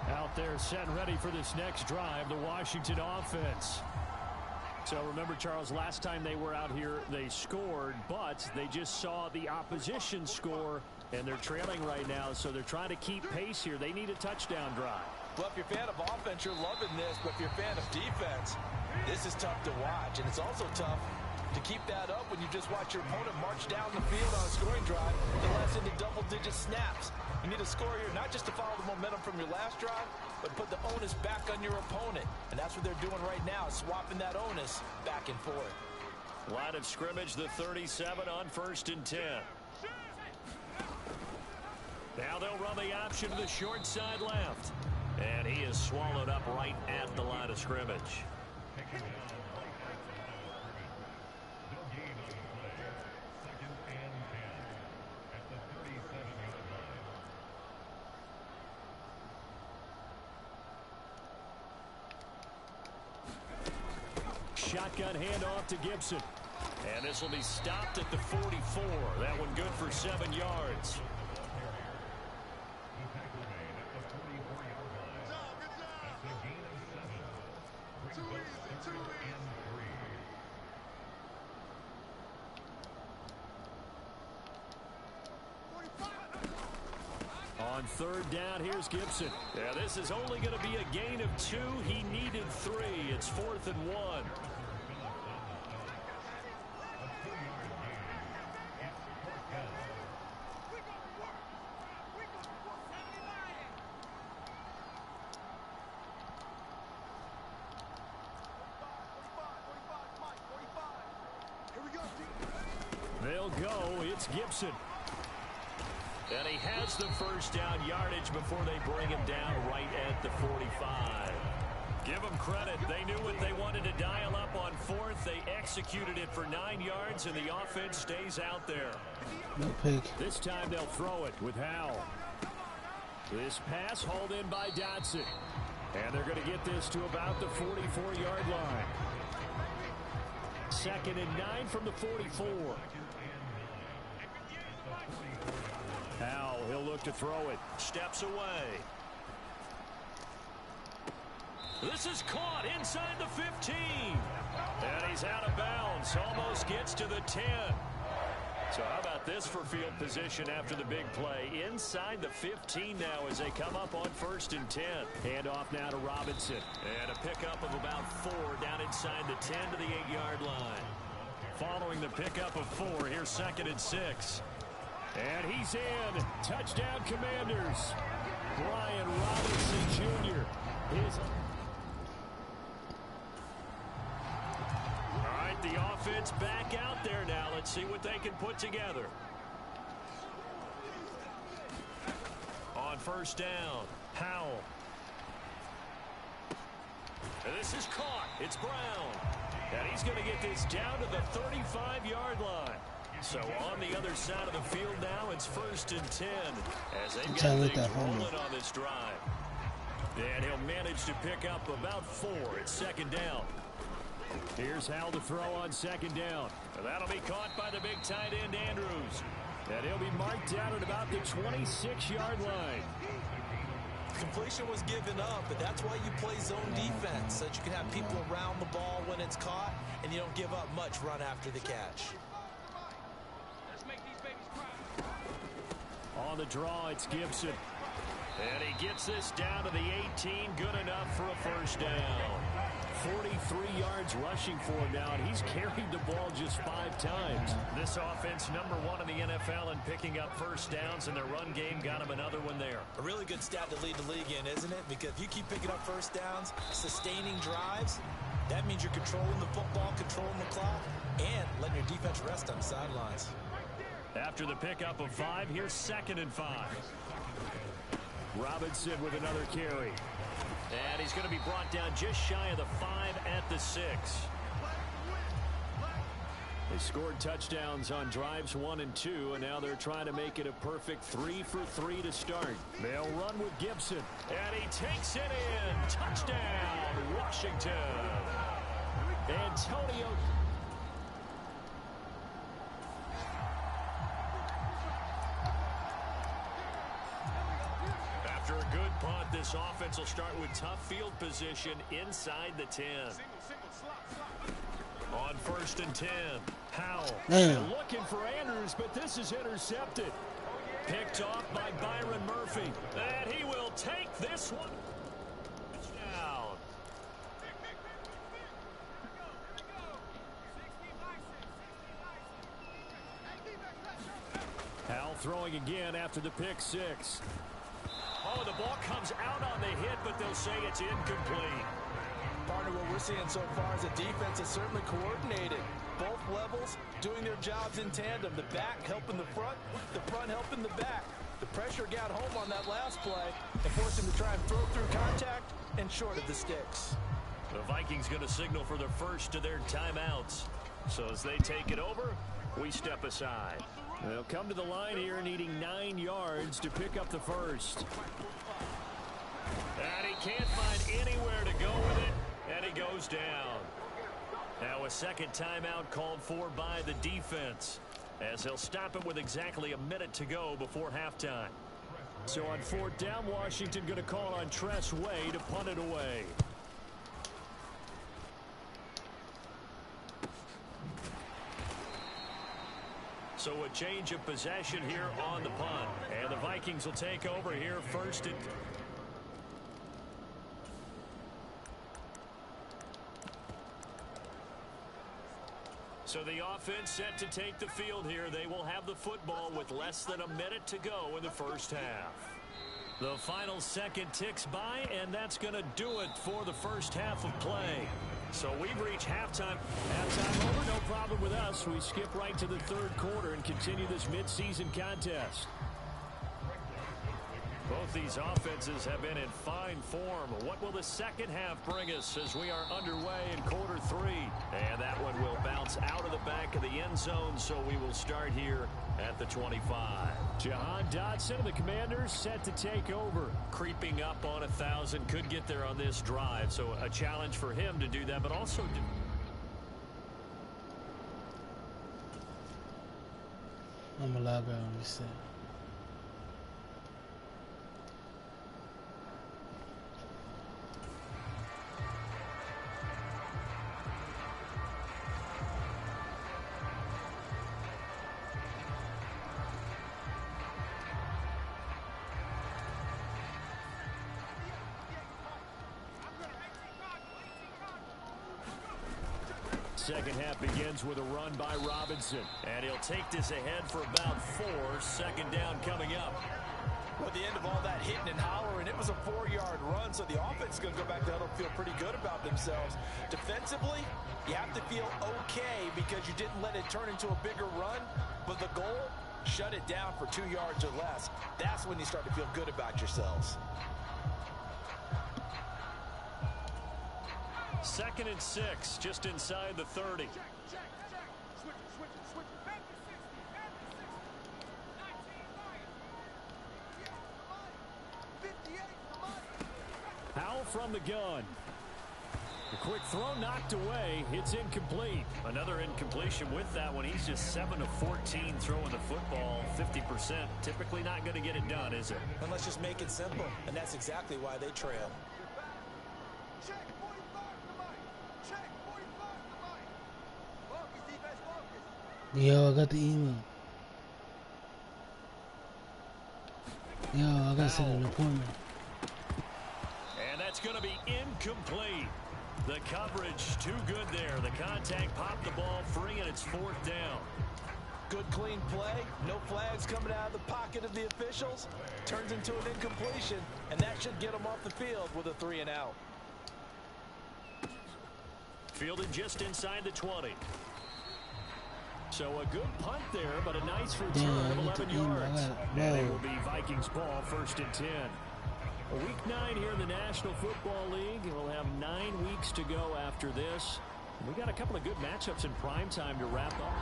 Out there set and ready for this next drive, the Washington offense. So remember, Charles, last time they were out here, they scored, but they just saw the opposition score, and they're trailing right now, so they're trying to keep pace here. They need a touchdown drive. Well, if you're a fan of offense, you're loving this, but if you're a fan of defense, this is tough to watch, and it's also tough to keep that up when you just watch your opponent march down the field on a scoring drive that lasts into double-digit snaps. You need a score here, not just to follow the momentum from your last drive, but put the onus back on your opponent. And that's what they're doing right now, swapping that onus back and forth. Line of scrimmage, the 37 on 1st and 10. Now they'll run the option to the short side left. And he is swallowed up right at the line of scrimmage. Shotgun handoff to Gibson. And this will be stopped at the 44. That one good for 7 yards. On 3rd down, here's Gibson. Yeah, this is only going to be a gain of 2. He needed 3. It's 4th and 1. They'll go. It's Gibson. And he has the first down yardage before they bring him down right at the 45. Give them credit. They knew what they wanted to dial up on fourth. They executed it for 9 yards, and the offense stays out there. No pick. This time they'll throw it with Howell. This pass hauled in by Dotson. And they're going to get this to about the 44-yard line. 2nd and 9 from the 44. Howell, he'll look to throw it. Steps away. This is caught inside the 15. And he's out of bounds. Almost gets to the 10. So how about this for field position after the big play? Inside the 15 now as they come up on 1st and 10. Hand off now to Robinson. And a pickup of about 4 down inside the 10 to the 8-yard line. Following the pickup of 4, here's 2nd and 6. And he's in. Touchdown, Commanders. Brian Robinson Jr. All right, the offense back out there now. Let's see what they can put together. On 1st down, Howell. And this is caught. It's Brown. And he's going to get this down to the 35-yard line. So on the other side of the field now, it's 1st and 10 as they've got things rolling on this drive. And he'll manage to pick up about 4. It's 2nd down. Here's Howell to throw on 2nd down. And that'll be caught by the big tight end, Andrews. And he'll be marked down at about the 26-yard line. Completion was given up, but that's why you play zone defense, so that you can have people around the ball when it's caught, and you don't give up much run after the catch. On the draw, it's Gibson. And he gets this down to the 18. Good enough for a 1st down. 43 yards rushing for him now, and he's carried the ball just 5 times. This offense, number 1 in the NFL in picking up 1st downs, and their run game got him another one there. A really good stat to lead the league in, isn't it? Because if you keep picking up 1st downs, sustaining drives, that means you're controlling the football, controlling the clock, and letting your defense rest on the sidelines. After the pickup of 5, here's 2nd and 5. Robinson with another carry. And he's going to be brought down just shy of the 5 at the 6. They scored touchdowns on drives 1 and 2, and now they're trying to make it a perfect 3 for 3 to start. They'll run with Gibson. And he takes it in. Touchdown, Washington. Antonio. After a good punt, this offense will start with tough field position inside the 10. On 1st and 10, Howell. Looking for Andrews, but this is intercepted. Picked off by Byron Murphy. And he will take this one down. Howell throwing again after the pick 6. Oh, the ball comes out on the hit, but they'll say it's incomplete. Partner, what we're seeing so far is a defense that's certainly coordinated. Both levels doing their jobs in tandem. The back helping the front helping the back. The pressure got home on that last play and forced him to try and throw through contact and short of the sticks. The Vikings going to signal for the first of their timeouts. So as they take it over, we step aside. They'll come to the line here needing 9 yards to pick up the first. And he can't find anywhere to go with it, and he goes down. Now a 2nd timeout called for by the defense, as they'll stop it with exactly a minute to go before halftime. So on 4th down, Washington going to call on Tress Way to punt it away. So a change of possession here on the punt. And the Vikings will take over here 1st and... So the offense set to take the field here. They will have the football with less than a minute to go in the first half. The final second ticks by, and that's going to do it for the first half of play. So we've reached halftime. Halftime over, no problem with us. We skip right to the 3rd quarter and continue this midseason contest. Both these offenses have been in fine form. What will the second half bring us as we are underway in quarter 3? And that one will bounce out of the back of the end zone, so we will start here at the 25. Jahan Dotson of the Commanders set to take over. Creeping up on 1,000, could get there on this drive, so a challenge for him to do that, but also I'm a log out on this set. second half begins with a run by Robinson. And he'll take this ahead for about 4. Second down coming up. Well, at the end of all that hitting and hollering, it was a 4-yard run, so the offense is going to go back to huddle, feel pretty good about themselves. Defensively, you have to feel okay because you didn't let it turn into a bigger run, but the goal, shut it down for 2 yards or less. That's when you start to feel good about yourselves. 2nd and 6, just inside the 30. Howell from the gun. The quick throw knocked away. It's incomplete. Another incompletion with that one. He's just 7 of 14 throwing the football. 50%. Typically not going to get it done, is it? And let's just make it simple. And that's exactly why they trail. Yo, I got the email. Yo, I got to set an appointment. And that's going to be incomplete. The coverage too good there. The contact popped the ball free, and it's 4th down. Good clean play. No flags coming out of the pocket of the officials. Turns into an incompletion, and that should get them off the field with a 3 and out. Fielded just inside the 20. So a good punt there, but a nice return of 11 yards. And it will be Vikings ball, 1st and 10. Week 9 here in the National Football League. We'll have 9 weeks to go after this. We got a couple of good matchups in prime time to wrap up.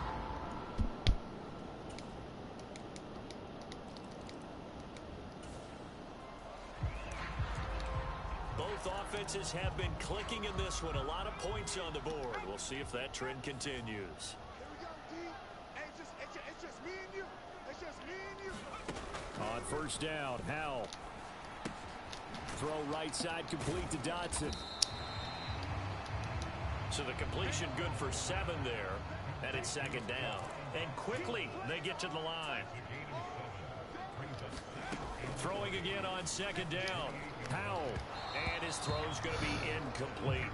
Both offenses have been clicking in this one. A lot of points on the board. We'll see if that trend continues. On 1st down, Howell. Throw right side complete to Dotson. So the completion good for 7 there. And it's 2nd down. And quickly they get to the line. Throwing again on 2nd down. Howell. And his throw's going to be incomplete.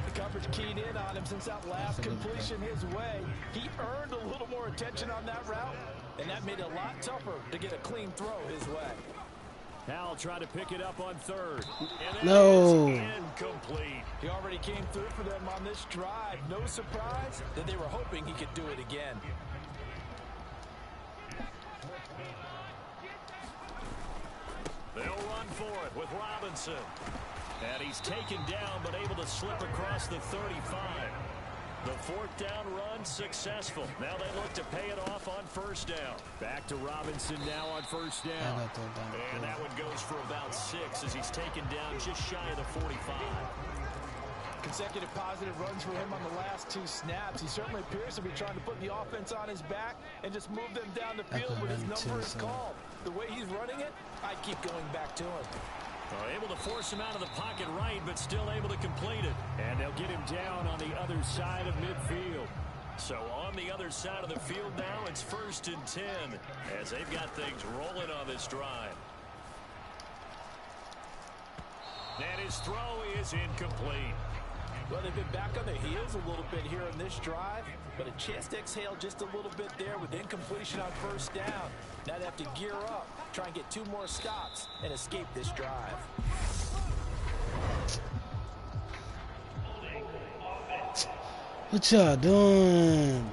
The coverage keyed in on him since that last completion his way. He earned a little more attention on that route, and that made it a lot tougher to get a clean throw his way. Howell tried to pick it up on 3rd. No. Incomplete. He already came through for them on this drive. No surprise that they were hoping he could do it again. They'll run for it with Robinson. And he's taken down, but able to slip across the 35. The 4th down run successful. Now they look to pay it off on 1st down. Back to Robinson now on 1st down. And that one goes for about 6 as he's taken down just shy of the 45. Consecutive positive runs for him on the last 2 snaps. He certainly appears to be trying to put the offense on his back and just move them down the field when his number is called. The way he's running it, I'd keep going back to him. Able to force him out of the pocket right, but still able to complete it. And they'll get him down on the other side of midfield. So on the other side of the field now, it's 1st and 10 as they've got things rolling on this drive. And his throw is incomplete. Well, they've been back on their heels a little bit here in this drive, but a chance to exhale just a little bit there with incompletion on 1st down. Now they have to gear up, try and get 2 more stops, and escape this drive. What y'all doing?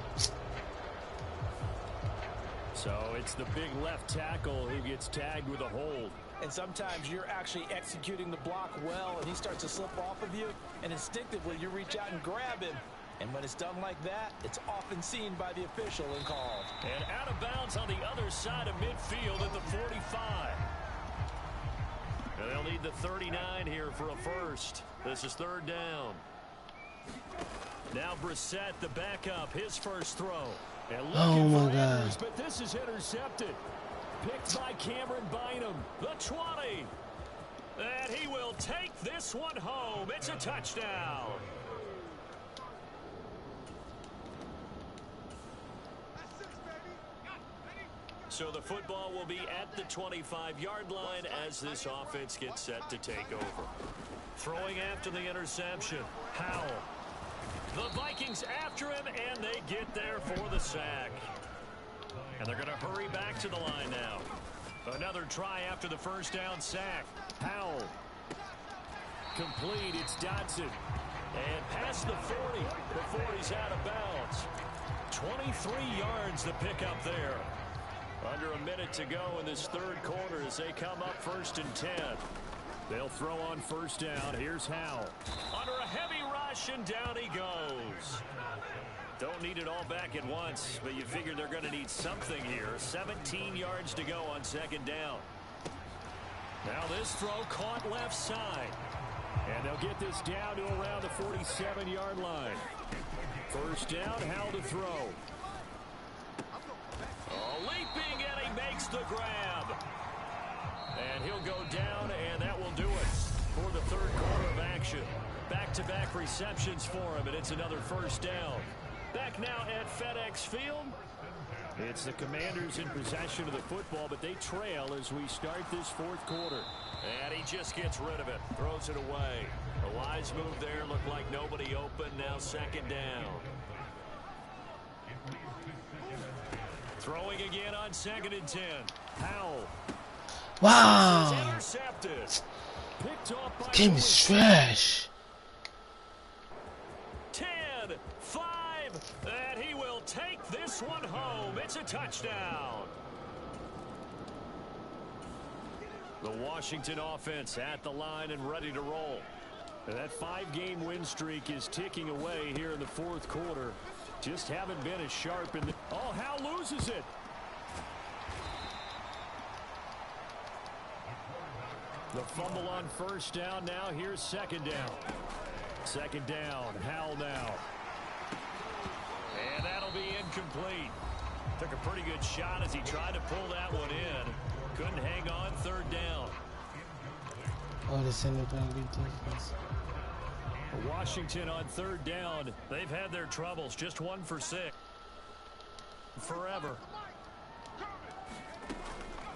So it's the big left tackle who gets tagged with a hold. And sometimes you're actually executing the block well, and he starts to slip off of you, and instinctively you reach out and grab him. And when it's done like that, it's often seen by the official and called. And out of bounds on the other side of midfield at the 45. And they'll need the 39 here for a first. This is third down. Now Brissett, the backup, his first throw. And Oh my God. Anders, but this is intercepted. Picked by Cameron Bynum, the 20. And he will take this one home. It's a touchdown. So the football will be at the 25-yard line as this offense gets set to take over. Throwing after the interception, Howell. The Vikings after him, and they get there for the sack. And they're going to hurry back to the line now. Another try after the first down sack. Howell. Complete, it's Dodson. And past the 40 before he's out of bounds. 23 yards to pick up there. Under a minute to go in this third quarter as they come up 1st and 10. They'll throw on first down. Here's Howell. Under a heavy rush, and down he goes. Don't need it all back at once, but you figure they're going to need something here. 17 yards to go on second down. Now this throw caught left side. And they'll get this down to around the 47-yard line. First down, Howell to throw. Oh, leaping, and he makes the grab. And he'll go down, and that will do it for the third quarter of action. Back-to-back receptions for him, and it's another first down. Back now at FedEx Field. It's the Commanders in possession of the football, but they trail as we start this fourth quarter. And he just gets rid of it, throws it away. A wise move there, looked like nobody open, now second down. Throwing again on 2nd and 10. Powell. Wow. Intercepted. Picked off by Game is trash. 10, 5, and he will take this one home. It's a touchdown. The Washington offense at the line and ready to roll. And that 5-game win streak is ticking away here in the fourth quarter. Just haven't been as sharp in the... Oh, Howell loses it. The fumble on first down. Now here's second down. Second down. Howell now. And that'll be incomplete. Took a pretty good shot as he tried to pull that one in. Couldn't hang on. Third down. Oh, the center playing good defense. Washington on third down. They've had their troubles. Just 1 for 6. Forever.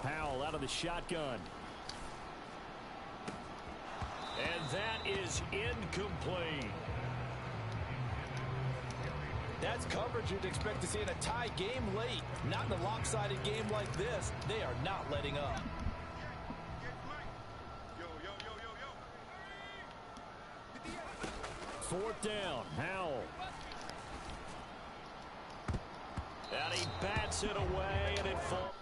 Howell out of the shotgun. And that is incomplete. That's coverage you'd expect to see in a tie game late. Not in a lopsided game like this. They are not letting up. Fourth down, Howell. And he bats it away, and it falls.